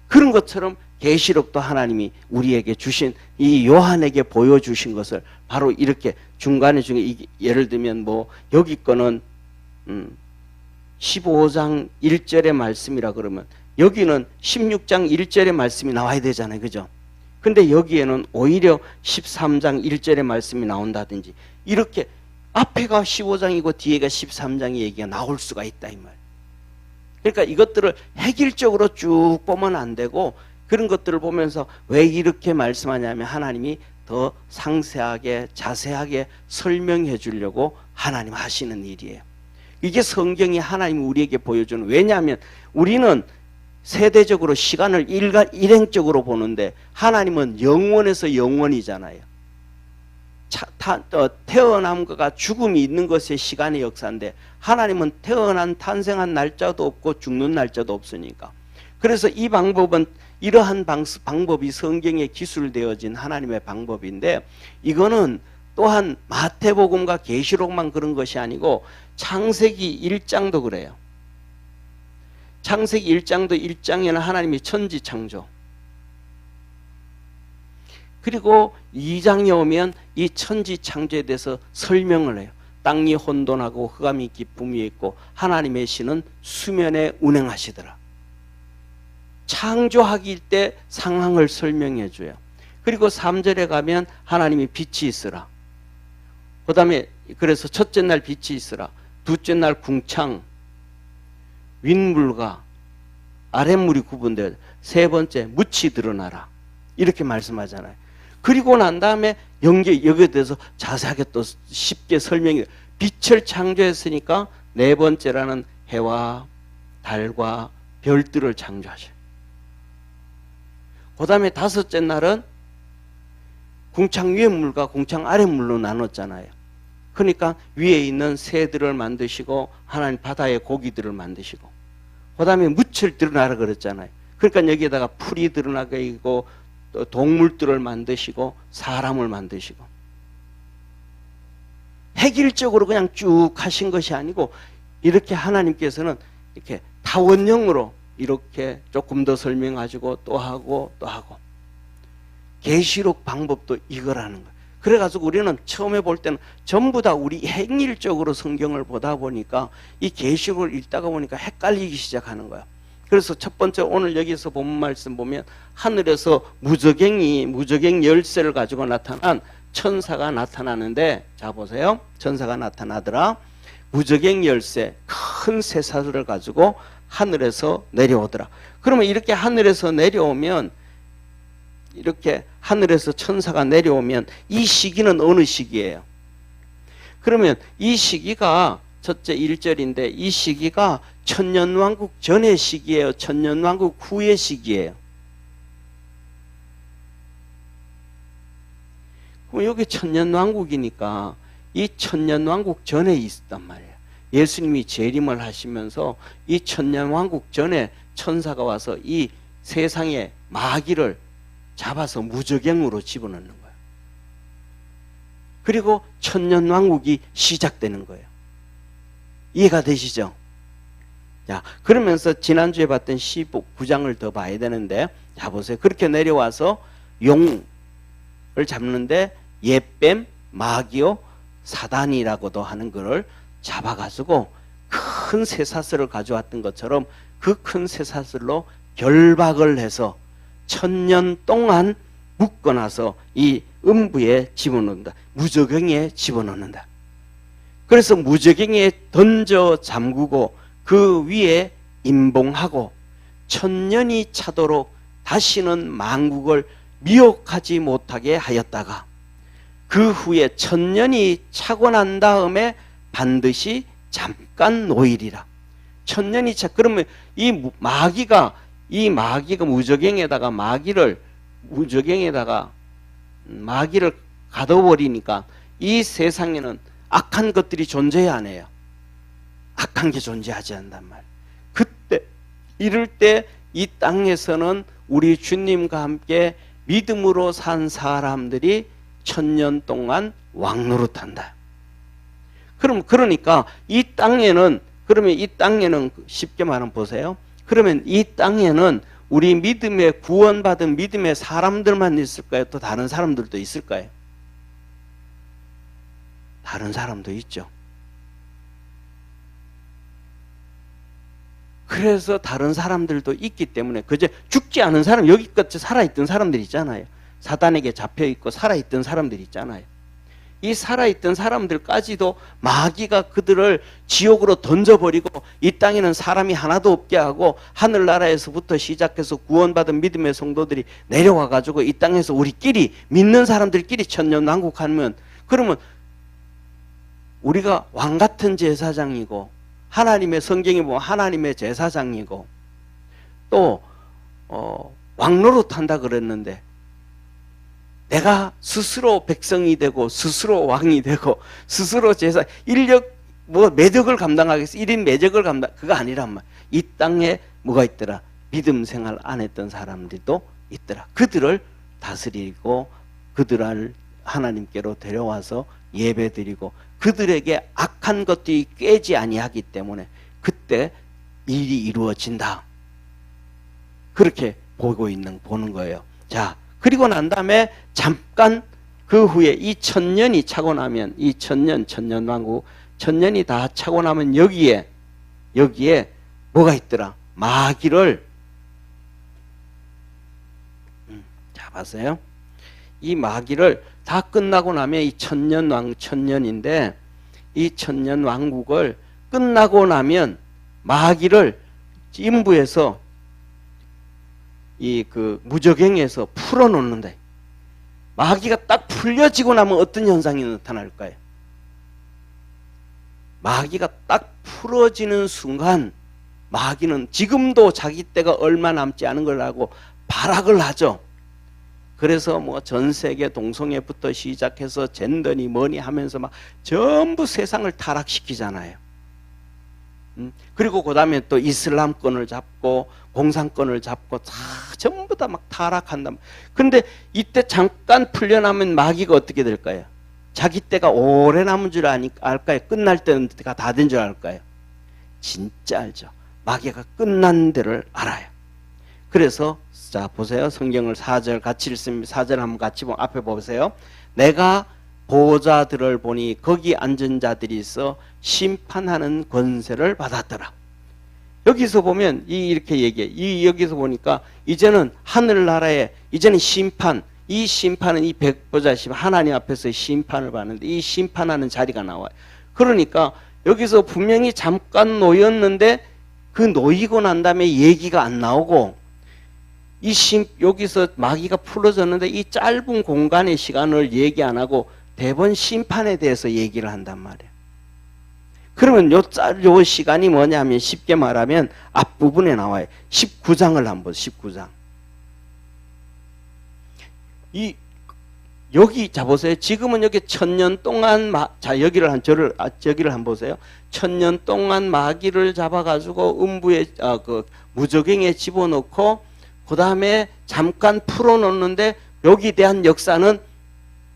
그런 것처럼 계시록도 하나님이 우리에게 주신, 이 요한에게 보여주신 것을 바로 이렇게 중간에 예를 들면 뭐 여기 거는 15장 1절의 말씀이라 그러면 여기는 16장 1절의 말씀이 나와야 되잖아요. 그죠? 근데 여기에는 오히려 13장 1절의 말씀이 나온다든지, 이렇게 앞에가 15장이고 뒤에가 13장의 얘기가 나올 수가 있다 이 말. 그러니까 이것들을 획일적으로 쭉 보면 안 되고, 그런 것들을 보면서 왜 이렇게 말씀하냐면 하나님이 더 상세하게 자세하게 설명해 주려고 하나님 하시는 일이에요. 이게 성경이 하나님이 우리에게 보여주는, 왜냐하면 우리는 세대적으로 시간을 일행적으로 보는데 하나님은 영원에서 영원이잖아요. 태어남과 죽음이 있는 것의 시간의 역사인데 하나님은 탄생한 날짜도 없고 죽는 날짜도 없으니까. 그래서 이 방법은, 이러한 방법이 성경에 기술되어진 하나님의 방법인데, 이거는 또한 마태복음과 계시록만 그런 것이 아니고 창세기 1장도 그래요. 창세기 1장도 1장에는 하나님이 천지 창조, 그리고 2장에 오면 이 천지 창조에 대해서 설명을 해요. 땅이 혼돈하고 흑암이 깊음이 있고 하나님의 신은 수면에 운행하시더라. 창조하기 때 상황을 설명해 줘요. 그리고 3절에 가면 하나님이 빛이 있으라. 그 다음에 그래서 첫째 날 빛이 있으라, 둘째 날 궁창, 윗물과 아랫물이 구분되어, 세 번째 묻이 드러나라, 이렇게 말씀하잖아요. 그리고 난 다음에 여기에 대해서 자세하게 또 쉽게 설명해, 빛을 창조했으니까 네 번째라는 해와 달과 별들을 창조하셔요. 그 다음에 다섯째 날은 궁창 위의 물과 궁창 아래 물로 나눴잖아요. 그러니까 위에 있는 새들을 만드시고 하나님 바다의 고기들을 만드시고, 그 다음에 묻을 드러나라 그랬잖아요. 그러니까 여기에다가 풀이 드러나게 있고 또 동물들을 만드시고 사람을 만드시고 획일적으로 그냥 쭉 하신 것이 아니고 이렇게 하나님께서는 이렇게 다원형으로 이렇게 조금 더 설명하시고 또 하고 또 하고 계시록 방법도 이거라는 거예요. 그래가지고 우리는 처음에 볼 때는 전부 다 우리 행일적으로 성경을 보다 보니까 이 계시록을 읽다가 보니까 헷갈리기 시작하는 거야. 그래서 첫 번째 오늘 여기서 본 말씀 보면 하늘에서 무저갱 열쇠를 가지고 나타난 천사가 나타나는데, 자 보세요. 천사가 나타나더라. 무저갱 열쇠 큰 쇠사슬을 가지고 하늘에서 내려오더라. 그러면 이렇게 하늘에서 내려오면, 이렇게 하늘에서 천사가 내려오면 이 시기는 어느 시기예요? 그러면 이 시기가 첫째 1절인데 이 시기가 천년왕국 전의 시기예요? 천년왕국 후의 시기예요? 그럼 여기 천년왕국이니까 이 천년왕국 전에 있었단 말이에요. 예수님이 재림을 하시면서 이 천년왕국 전에 천사가 와서 이 세상의 마귀를 잡아서 무저갱으로 집어넣는 거예요. 그리고 천년왕국이 시작되는 거예요. 이해가 되시죠? 자, 그러면서 지난주에 봤던 19장을 더 봐야 되는데, 자 보세요. 그렇게 내려와서 용을 잡는데 옛뱀, 마귀요, 사단이라고도 하는 것을 잡아가지고 큰 쇠사슬을 가져왔던 것처럼 그 큰 쇠사슬로 결박을 해서 1000년 동안 묶어놔서 이 음부에 집어넣는다. 무저갱에 집어넣는다. 그래서 무저갱에 던져 잠그고 그 위에 임봉하고 1000년이 차도록 다시는 만국을 미혹하지 못하게 하였다가 그 후에 1000년이 차고 난 다음에 반드시 잠깐 노일이라. 1000년이 차. 그러면 이 마귀가 무저갱에다가 마귀를 가둬버리니까 이 세상에는 악한 것들이 존재해야 안 해요. 악한 게 존재하지 않단 말이에요. 그때 이럴 때 이 땅에서는 우리 주님과 함께 믿음으로 산 사람들이 1000년 동안 왕노릇한다. 그러니까 이 땅에는 쉽게 말하면 보세요. 그러면 이 땅에는 우리 믿음에 구원받은 믿음의 사람들만 있을까요? 또 다른 사람들도 있을까요? 다른 사람도 있죠. 그래서 다른 사람들도 있기 때문에 그저 죽지 않은 사람, 여기까지 살아있던 사람들 있잖아요. 사단에게 잡혀있고 살아있던 사람들 있잖아요. 이 살아있던 사람들까지도 마귀가 그들을 지옥으로 던져버리고 이 땅에는 사람이 하나도 없게 하고 하늘나라에서부터 시작해서 구원받은 믿음의 성도들이 내려와가지고 이 땅에서 우리끼리 믿는 사람들끼리 천년왕국하면, 그러면 우리가 왕같은 제사장이고 하나님의 성경에 보면 하나님의 제사장이고 또 왕노릇한다 그랬는데 내가 스스로 백성이 되고 스스로 왕이 되고 스스로 제사 매적을 감당하겠어. 1인 매적을 그거 아니란 말. 이 땅에 뭐가 있더라? 믿음 생활 안 했던 사람들도 있더라. 그들을 다스리고 그들을 하나님께로 데려와서 예배드리고 그들에게 악한 것들이 꿰지 아니하기 때문에 그때 일이 이루어진다. 그렇게 보는 거예요. 자, 그리고 난 다음에 잠깐 그 후에 이 1000년이 차고 나면 이 천년왕국 1000년이 다 차고 나면 여기에 뭐가 있더라? 마귀를 자 봤어요? 이 마귀를 다 끝나고 나면 이 천년인데 이 천년왕국을 끝나고 나면 마귀를 인부에서 무저갱에서 풀어놓는다. 마귀가 딱 풀려지고 나면 어떤 현상이 나타날까요? 마귀가 딱 풀어지는 순간 마귀는 지금도 자기 때가 얼마 남지 않은 걸 알고 발악을 하죠. 그래서 전 세계 동성애부터 시작해서 젠더니 뭐니 하면서 막 전부 세상을 타락시키잖아요. 그리고 그 다음에 또 이슬람권을 잡고 공산권을 잡고 다 전부 다 막 타락한다. 근데 이때 잠깐 풀려나면 마귀가 어떻게 될까요? 자기 때가 오래 남은 줄 알까요? 끝날 때가 다 된 줄 알까요? 진짜 알죠. 마귀가 끝난 데를 알아요. 그래서 자 보세요. 성경을 4절 같이 읽습니다. 4절 한번 같이 앞에 보세요. 내가 보좌들을 보니 거기 앉은 자들이 있어 심판하는 권세를 받았더라. 여기서 보면 이렇게 얘기해. 여기서 보니까 이제는 하늘나라에 이제는 심판, 이 심판은 이 백보자 심판, 하나님 앞에서 심판을 받는데 이 심판하는 자리가 나와요. 그러니까 여기서 분명히 잠깐 놓였는데 그 놓이고 난 다음에 얘기가 안 나오고 여기서 마귀가 풀어졌는데 이 짧은 공간의 시간을 얘기 안 하고 대번 심판에 대해서 얘기를 한단 말이에요. 그러면 요 시간이 뭐냐면 쉽게 말하면 앞부분에 나와요. 19장을 한번 보세요. 19장. 여기 자 보세요. 지금은 여기 1000년 동안 여기를 한번 보세요. 1000년 동안 마귀를 잡아가지고 음부에 그 무저갱에 집어넣고 그 다음에 잠깐 풀어놓는데 여기 대한 역사는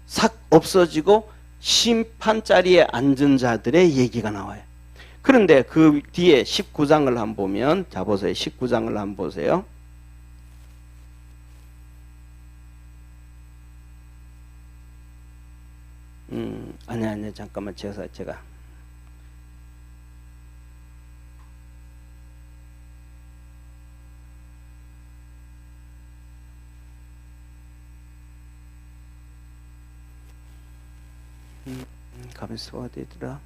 싹 없어지고 심판 자리에 앉은 자들의 얘기가 나와요. 그런데 그 뒤에 19장을 한번 보면 자 보세요. 19장을 한번 보세요. 아니 잠깐만 제가 가면서 어디더라?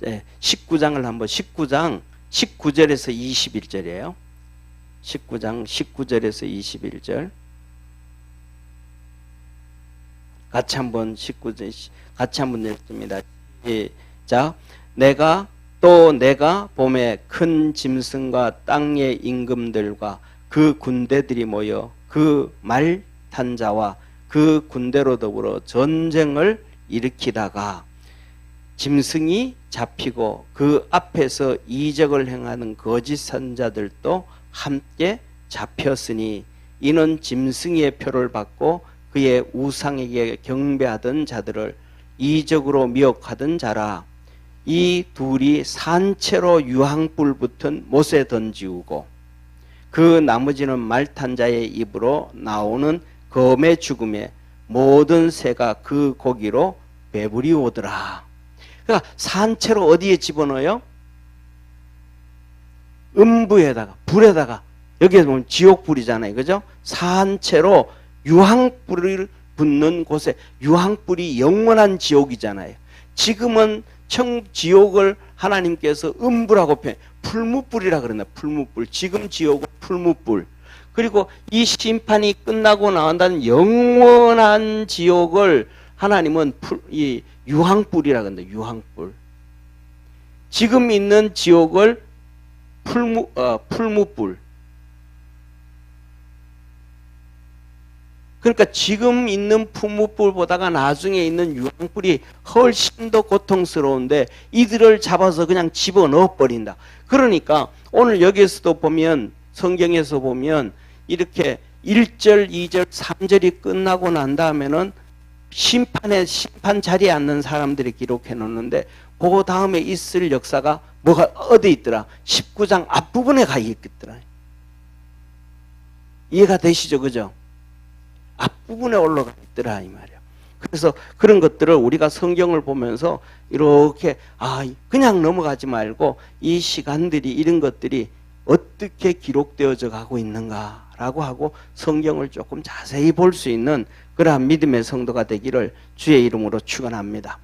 네, 19장을 한번 19장 19절에서 21절이에요. 19장 19절에서 21절 같이 한번 19절 같이 한번 읽습니다. 자, 내가 봄에 큰 짐승과 땅의 임금들과 그 군대들이 모여 그 말 탄 자와 그 군대로 더불어 전쟁을 일으키다가 짐승이 잡히고 그 앞에서 이적을 행하는 거짓 선자들도 함께 잡혔으니 이는 짐승의 표를 받고 그의 우상에게 경배하던 자들을 이적으로 미혹하던 자라. 이 둘이 산채로 유황불 붙은 못에 던지우고 그 나머지는 말탄 자의 입으로 나오는 검의 죽음에 모든 새가 그 고기로 배불리 오더라. 그러니까 산채로 어디에 집어넣어요? 음부에다가 불에다가 여기에 보면 지옥불이잖아요. 그죠? 산채로 유황불을 붙는 곳에 유황불이 영원한 지옥이잖아요. 지금은 지옥을 하나님께서 음부라고 표현, 풀무불이라 그러나 풀무불. 지금 지옥은 풀무불. 그리고 이 심판이 끝나고 나온다는 영원한 지옥을 하나님은 이 유황불이라 그런다. 유황불. 지금 있는 지옥을 풀무불. 그러니까 지금 있는 풀무불보다가 나중에 있는 유황불이 훨씬 더 고통스러운데 이들을 잡아서 그냥 집어넣어 버린다. 그러니까 오늘 여기에서도 보면 성경에서 보면 이렇게 1절, 2절, 3절이 끝나고 난 다음에는 심판 자리에 앉는 사람들이 기록해 놓는데 그 다음에 있을 역사가 뭐가 어디 있더라? 19장 앞부분에 가 있더라. 이해가 되시죠? 그죠? 앞부분에 올라가 있더라 이 말이야. 그래서 그런 것들을 우리가 성경을 보면서 이렇게 그냥 넘어가지 말고 이 시간들이 이런 것들이 어떻게 기록되어져 가고 있는가라고 하고 성경을 조금 자세히 볼 수 있는 그러한 믿음의 성도가 되기를 주의 이름으로 축원합니다.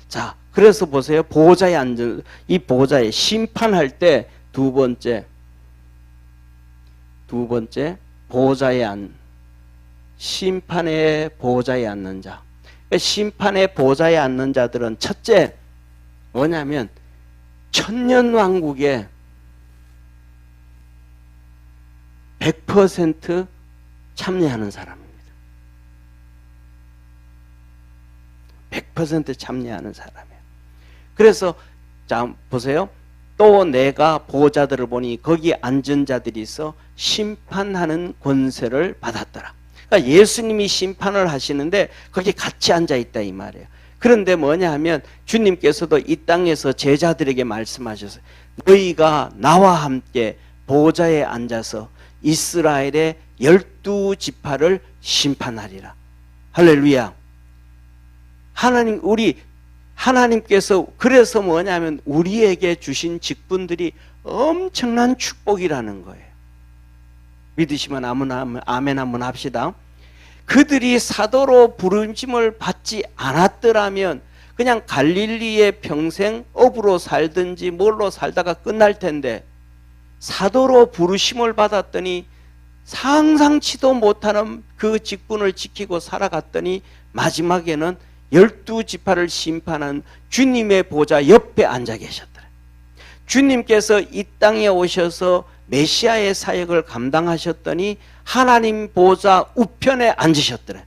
자, 그래서 보세요. 보호자에 앉은 이 보호자에 심판할 때 두 번째 보호자에 심판의 보호자에 앉는 자. 심판의 보호자에 앉는 자들은 첫째 뭐냐면 천년왕국에 100% 참여하는 사람입니다. 100% 참여하는 사람이에요. 그래서 자 보세요. 또 내가 보호자들을 보니 거기 앉은 자들이 있어 심판하는 권세를 받았더라. 그러니까 예수님이 심판을 하시는데 거기 같이 앉아 있다 이 말이에요. 그런데 뭐냐 하면 주님께서도 이 땅에서 제자들에게 말씀하셨어요. 너희가 나와 함께 보호자에 앉아서 이스라엘의 12지파를 심판하리라. 할렐루야. 하나님께서 그래서 뭐냐면 우리에게 주신 직분들이 엄청난 축복이라는 거예요. 믿으시면 아멘 한번 합시다. 그들이 사도로 부르심을 받지 않았더라면 그냥 갈릴리에 평생 업으로 살든지 뭘로 살다가 끝날 텐데, 사도로 부르심을 받았더니 상상치도 못하는 그 직분을 지키고 살아갔더니 마지막에는 12지파를 심판한 주님의 보좌 옆에 앉아 계셨더라. 주님께서 이 땅에 오셔서 메시아의 사역을 감당하셨더니 하나님 보좌 우편에 앉으셨더라.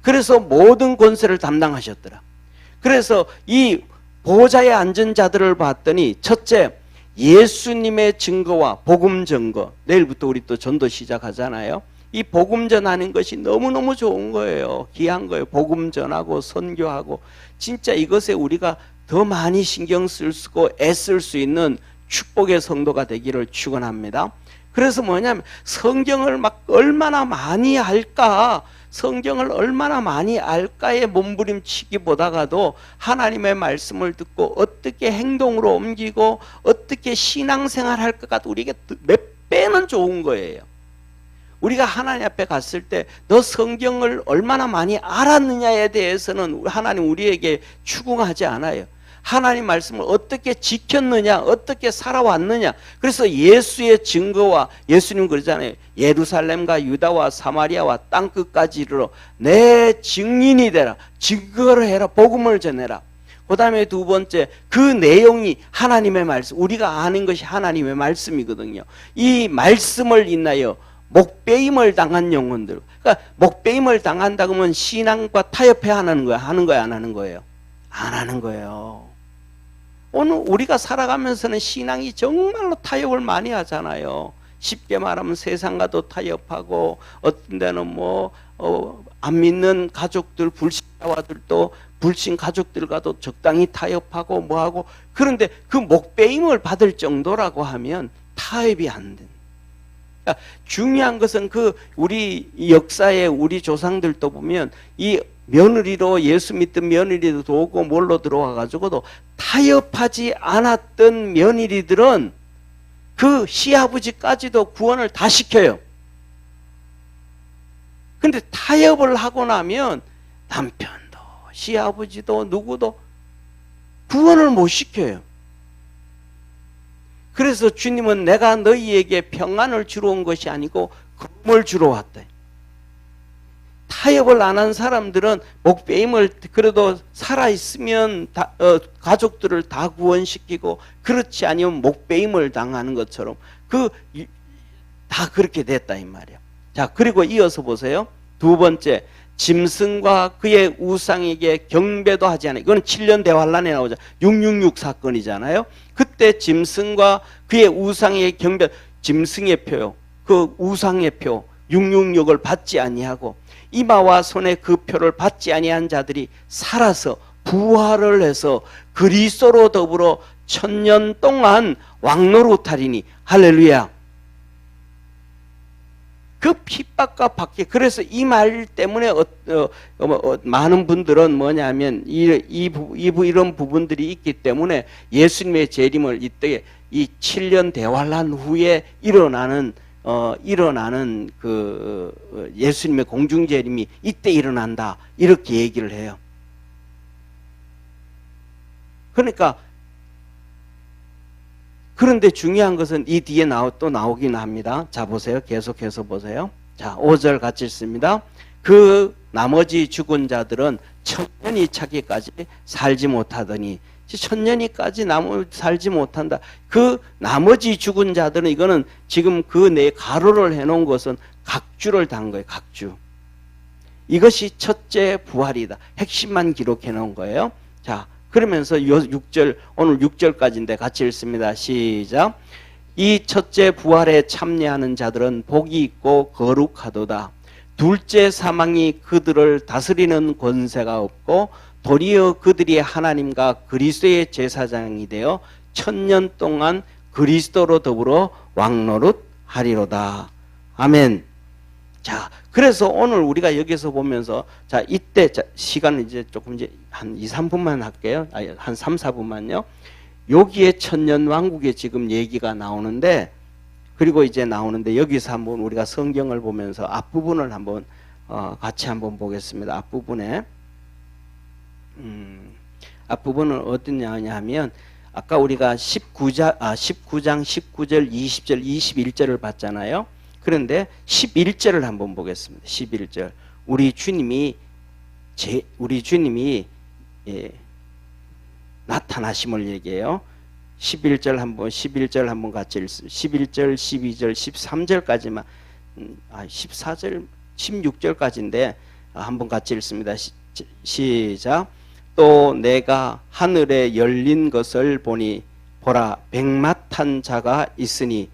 그래서 모든 권세를 담당하셨더라. 그래서 이 보좌에 앉은 자들을 봤더니 첫째, 예수님의 증거와 복음 증거. 내일부터 우리 또 전도 시작하잖아요. 이 복음 전하는 것이 너무너무 좋은 거예요. 귀한 거예요. 복음 전하고 선교하고. 진짜 이것에 우리가 더 많이 신경 쓰고 애쓸 수 있는 축복의 성도가 되기를 축원합니다. 그래서 뭐냐면 성경을 막 얼마나 많이 할까, 성경을 얼마나 많이 알까에 몸부림치기보다가도 하나님의 말씀을 듣고 어떻게 행동으로 옮기고 어떻게 신앙생활 할 것 같아 우리에게 몇 배는 좋은 거예요. 우리가 하나님 앞에 갔을 때 너 성경을 얼마나 많이 알았느냐에 대해서는 하나님 우리에게 추궁하지 않아요. 하나님 말씀을 어떻게 지켰느냐, 어떻게 살아왔느냐. 그래서 예수의 증거와, 예수님 그러잖아요. 예루살렘과 유다와 사마리아와 땅끝까지 이르러 내 증인이 되라. 증거를 해라. 복음을 전해라. 그 다음에 두 번째, 그 내용이 하나님의 말씀, 우리가 아는 것이 하나님의 말씀이거든요. 이 말씀을 인하여 목배임을 당한 영혼들. 그러니까 목배임을 당한다고 하면 신앙과 타협해야 하는 거야? 하는 거야? 안 하는 거예요? 안 하는 거예요. 오늘 우리가 살아가면서는 신앙이 정말로 타협을 많이 하잖아요. 쉽게 말하면 세상과도 타협하고, 어떤 데는 안 믿는 가족들, 불신자와들도 불신 가족들과도 적당히 타협하고 뭐하고. 그런데 그 목배임을 받을 정도라고 하면 타협이 안 된다. 그러니까 중요한 것은 우리 역사에 우리 조상들도 보면 이 며느리로, 예수 믿던 며느리도 오고 뭘로 들어와 가지고도 타협하지 않았던 며느리들은 그 시아버지까지도 구원을 다 시켜요. 근데 타협을 하고 나면 남편도 시아버지도 누구도 구원을 못 시켜요. 그래서 주님은 내가 너희에게 평안을 주러 온 것이 아니고 검을 주러 왔다. 타협을 안 한 사람들은 목배임을 그래도 살아있으면 가족들을 다 구원시키고, 그렇지 아니면 목배임을 당하는 것처럼 다 그렇게 됐다 이 말이야. 자, 그리고 이어서 보세요. 두 번째, 짐승과 그의 우상에게 경배도 하지 않아요. 이건 7년 대환란에 나오죠. 666 사건이잖아요. 그때 짐승과 그의 우상에게 경배, 짐승의 표요, 그 우상의 표 666을 받지 아니하고 이마와 손에 그 표를 받지 아니한 자들이 살아서 부활을 해서 그리스도로 더불어 1000년 동안 왕노릇하리니. 할렐루야. 그 핍박과 박해. 그래서 이 말 때문에 많은 분들은 뭐냐면 이런 부분들이 있기 때문에 예수님의 재림을 이때 이 7년 대환란 후에 일어나는 그 예수님의 공중 재림이 이때 일어난다, 이렇게 얘기를 해요. 그러니까 그런데 중요한 것은 이 뒤에 또 나오긴 합니다. 자, 보세요. 계속해서 보세요. 자, 5절 같이 읽습니다. 그 나머지 죽은 자들은 1000년이 차기까지 살지 못하더니, 1000년이까지 살지 못한다. 그 나머지 죽은 자들은, 이거는 지금 그 내 가로를 해놓은 것은 각주를 단 거예요. 각주. 이것이 첫째 부활이다. 핵심만 기록해 놓은 거예요. 자, 그러면서 6절, 오늘 6절까지인데 같이 읽습니다. 시작. 이 첫째 부활에 참여하는 자들은 복이 있고 거룩하도다. 둘째 사망이 그들을 다스리는 권세가 없고 도리어 그들이 하나님과 그리스도의 제사장이 되어 1000년 동안 그리스도로 더불어 왕노릇하리로다. 아멘. 자, 그래서 오늘 우리가 여기서 보면서, 자, 이때, 시간은 이제 조금 이제 한 2, 3분만 할게요. 아니, 한 3, 4분만요. 여기에 천년왕국의 지금 얘기가 나오는데, 그리고 이제 나오는데, 여기서 한번 우리가 성경을 보면서 앞부분을 한번, 같이 한번 보겠습니다. 앞부분에. 앞부분은 어떠냐 하면, 아까 우리가 19장 19절, 20절, 21절을 봤잖아요. 그런데 11절을 한번 보겠습니다. 11절. 우리 주님이 나타나심을 얘기해요. 11절 한번 같이 읽습니다. 11절, 12절, 13절까지만 14절, 16절까지인데 한번 같이 읽습니다. 시작. 또 내가 하늘에 열린 것을 보니 보라 백마탄 자가 있으니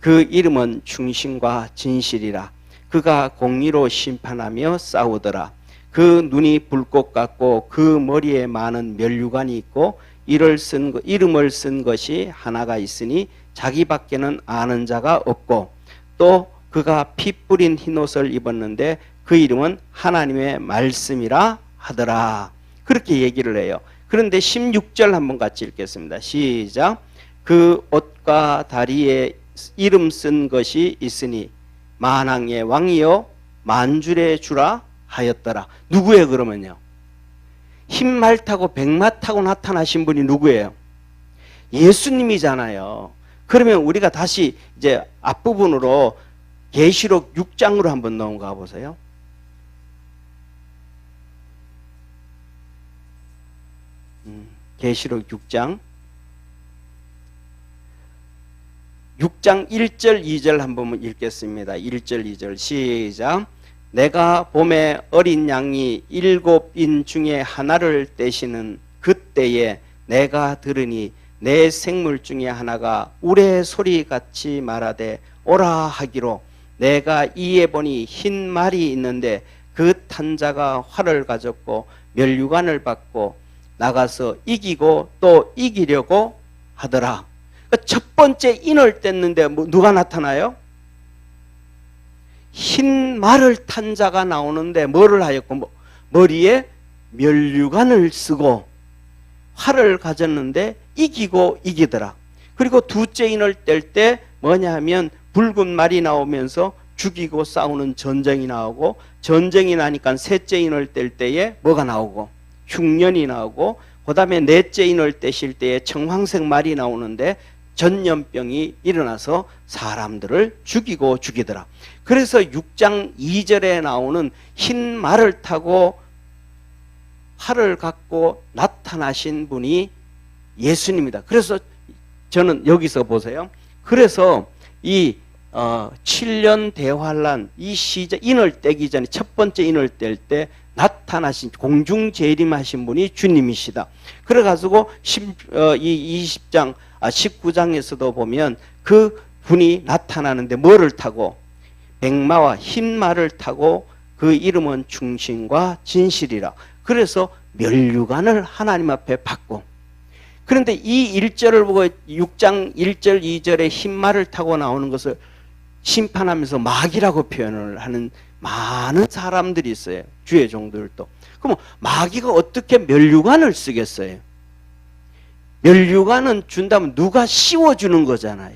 그 이름은 충신과 진실이라. 그가 공의로 심판하며 싸우더라. 그 눈이 불꽃 같고 그 머리에 많은 면류관이 있고 이름을 쓴 것이 하나가 있으니 자기밖에는 아는 자가 없고 또 그가 피 뿌린 흰옷을 입었는데 그 이름은 하나님의 말씀이라 하더라. 그렇게 얘기를 해요. 그런데 16절 한번 같이 읽겠습니다. 시작. 그 옷과 다리에 이름 쓴 것이 있으니 만왕의 왕이요 만주의 주라 하였더라. 누구예요 그러면요? 흰말 타고 백마 타고 나타나신 분이 누구예요? 예수님이잖아요. 그러면 우리가 다시 이제 앞부분으로 계시록 6장으로 한번 넘어가 보세요. 계시록 6장 1절 2절 한번 읽겠습니다. 1절 2절 시작. 내가 봄에 어린 양이 7인 중에 하나를 떼시는 그때에 내가 들으니 내 생물 중에 하나가 우레 소리같이 말하되 오라 하기로 내가 이에 보니 흰 말이 있는데 그 탄 자가 활을 가졌고 면류관을 받고 나가서 이기고 또 이기려고 하더라. 첫 번째 인을 뗐는데 누가 나타나요? 흰 말을 탄 자가 나오는데 뭐를 하였고 머리에 면류관을 쓰고 활을 가졌는데 이기고 이기더라. 그리고 둘째 인을 뗄 때 뭐냐 하면 붉은 말이 나오면서 죽이고 싸우는 전쟁이 나오고 전쟁이 나니까 셋째 인을 뗄 때에 뭐가 나오고 흉년이 나오고 그 다음에 넷째 인을 떼실 때에 청황색 말이 나오는데 전염병이 일어나서 사람들을 죽이고 죽이더라. 그래서 6장 2절에 나오는 흰 말을 타고 활을 갖고 나타나신 분이 예수님이다. 그래서 저는 여기서 보세요. 그래서 이 7년 대환란 이 시작 인을 떼기 전에 첫 번째 인을 뗄 때 나타나신 공중 재림하신 분이 주님이시다. 그래가지고 19장에서도 보면 그 분이 나타나는데 뭐를 타고 백마와 흰 말을 타고 그 이름은 충신과 진실이라. 그래서 면류관을 하나님 앞에 받고 그런데 이 1절을 보고 6장 1절 2절에 흰 말을 타고 나오는 것을 심판하면서 마귀라고 표현을 하는 많은 사람들이 있어요. 주의 종들도. 그럼 마귀가 어떻게 면류관을 쓰겠어요? 면류관은 준다면 누가 씌워주는 거잖아요.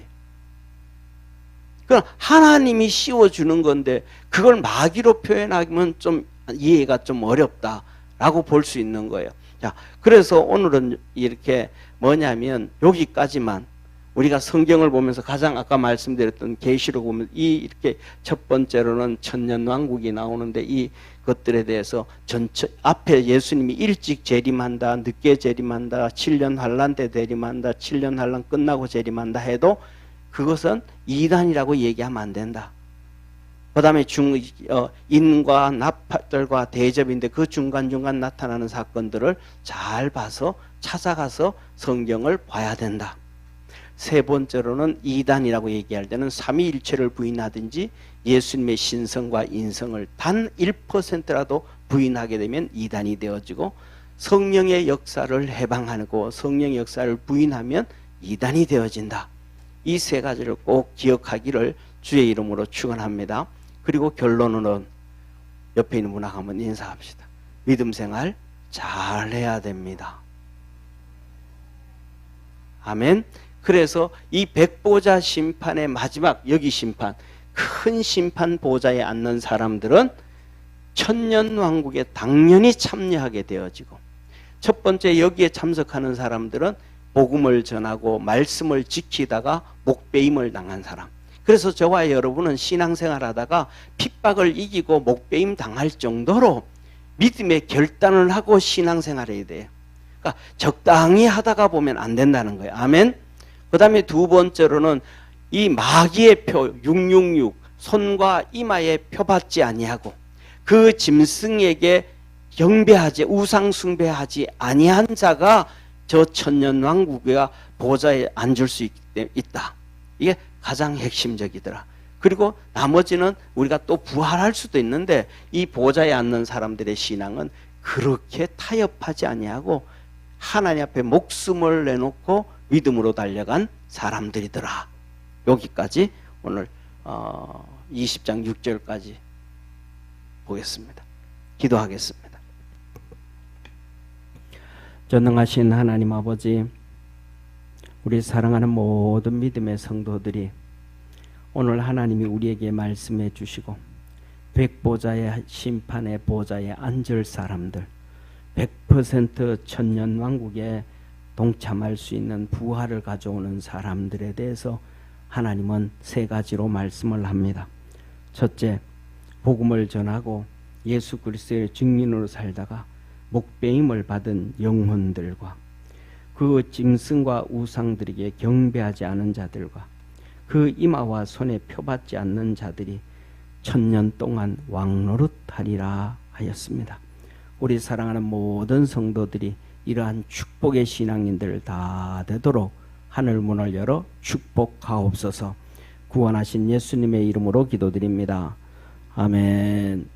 그럼 하나님이 씌워주는 건데 그걸 마귀로 표현하면 좀 이해가 좀 어렵다라고 볼 수 있는 거예요. 자, 그래서 오늘은 이렇게 뭐냐면 여기까지만 우리가 성경을 보면서 가장 아까 말씀드렸던 계시록 보면 이렇게 첫 번째로는 천년왕국이 나오는데 이 것들에 대해서 전체 앞에 예수님이 일찍 재림한다, 늦게 재림한다, 7년 환란 때 재림한다, 7년 환란 끝나고 재림한다 해도 그것은 이단이라고 얘기하면 안 된다. 그 다음에 인과 나팔들과 대접인데 그 중간중간 나타나는 사건들을 잘 봐서 찾아가서 성경을 봐야 된다. 세 번째로는 이단이라고 얘기할 때는 삼위일체를 부인하든지 예수님의 신성과 인성을 단 1%라도 부인하게 되면 이단이 되어지고, 성령의 역사를 해방하고 성령의 역사를 부인하면 이단이 되어진다. 이 세 가지를 꼭 기억하기를 주의 이름으로 축원합니다. 그리고 결론으로는 옆에 있는 분하고 한번 인사합시다. 믿음 생활 잘 해야 됩니다. 아멘. 그래서 이 백보자 심판의 마지막 여기 심판, 큰 심판 보좌에 앉는 사람들은 천년왕국에 당연히 참여하게 되어지고, 첫 번째 여기에 참석하는 사람들은 복음을 전하고 말씀을 지키다가 목배임을 당한 사람. 그래서 저와 여러분은 신앙생활 하다가 핍박을 이기고 목배임 당할 정도로 믿음의 결단을 하고 신앙생활 해야 돼요. 그러니까 적당히 하다가 보면 안 된다는 거예요. 아멘. 그 다음에 두 번째로는 이 마귀의 표 666 손과 이마에 표 받지 아니하고 그 짐승에게 경배하지 우상 숭배하지 아니한 자가 저 천년왕국의 보좌에 앉을 수 있다. 이게 가장 핵심적이더라. 그리고 나머지는 우리가 또 부활할 수도 있는데 이 보좌에 앉는 사람들의 신앙은 그렇게 타협하지 아니하고 하나님 앞에 목숨을 내놓고 믿음으로 달려간 사람들이더라. 여기까지 오늘 20장 6절까지 보겠습니다. 기도하겠습니다. 전능하신 하나님 아버지, 우리 사랑하는 모든 믿음의 성도들이 오늘 하나님이 우리에게 말씀해 주시고 백보좌의 심판의 보좌에 앉을 사람들, 100% 천년왕국에 동참할 수 있는 부활을 가져오는 사람들에 대해서 하나님은 세 가지로 말씀을 합니다. 첫째, 복음을 전하고 예수 그리스도의 증인으로 살다가 목배임을 받은 영혼들과 그 짐승과 우상들에게 경배하지 않은 자들과 그 이마와 손에 표받지 않는 자들이 천년 동안 왕노릇하리라 하였습니다. 우리 사랑하는 모든 성도들이 이러한 축복의 신앙인들 다 되도록 하늘 문을 열어 축복하옵소서. 구원하신 예수님의 이름으로 기도드립니다. 아멘.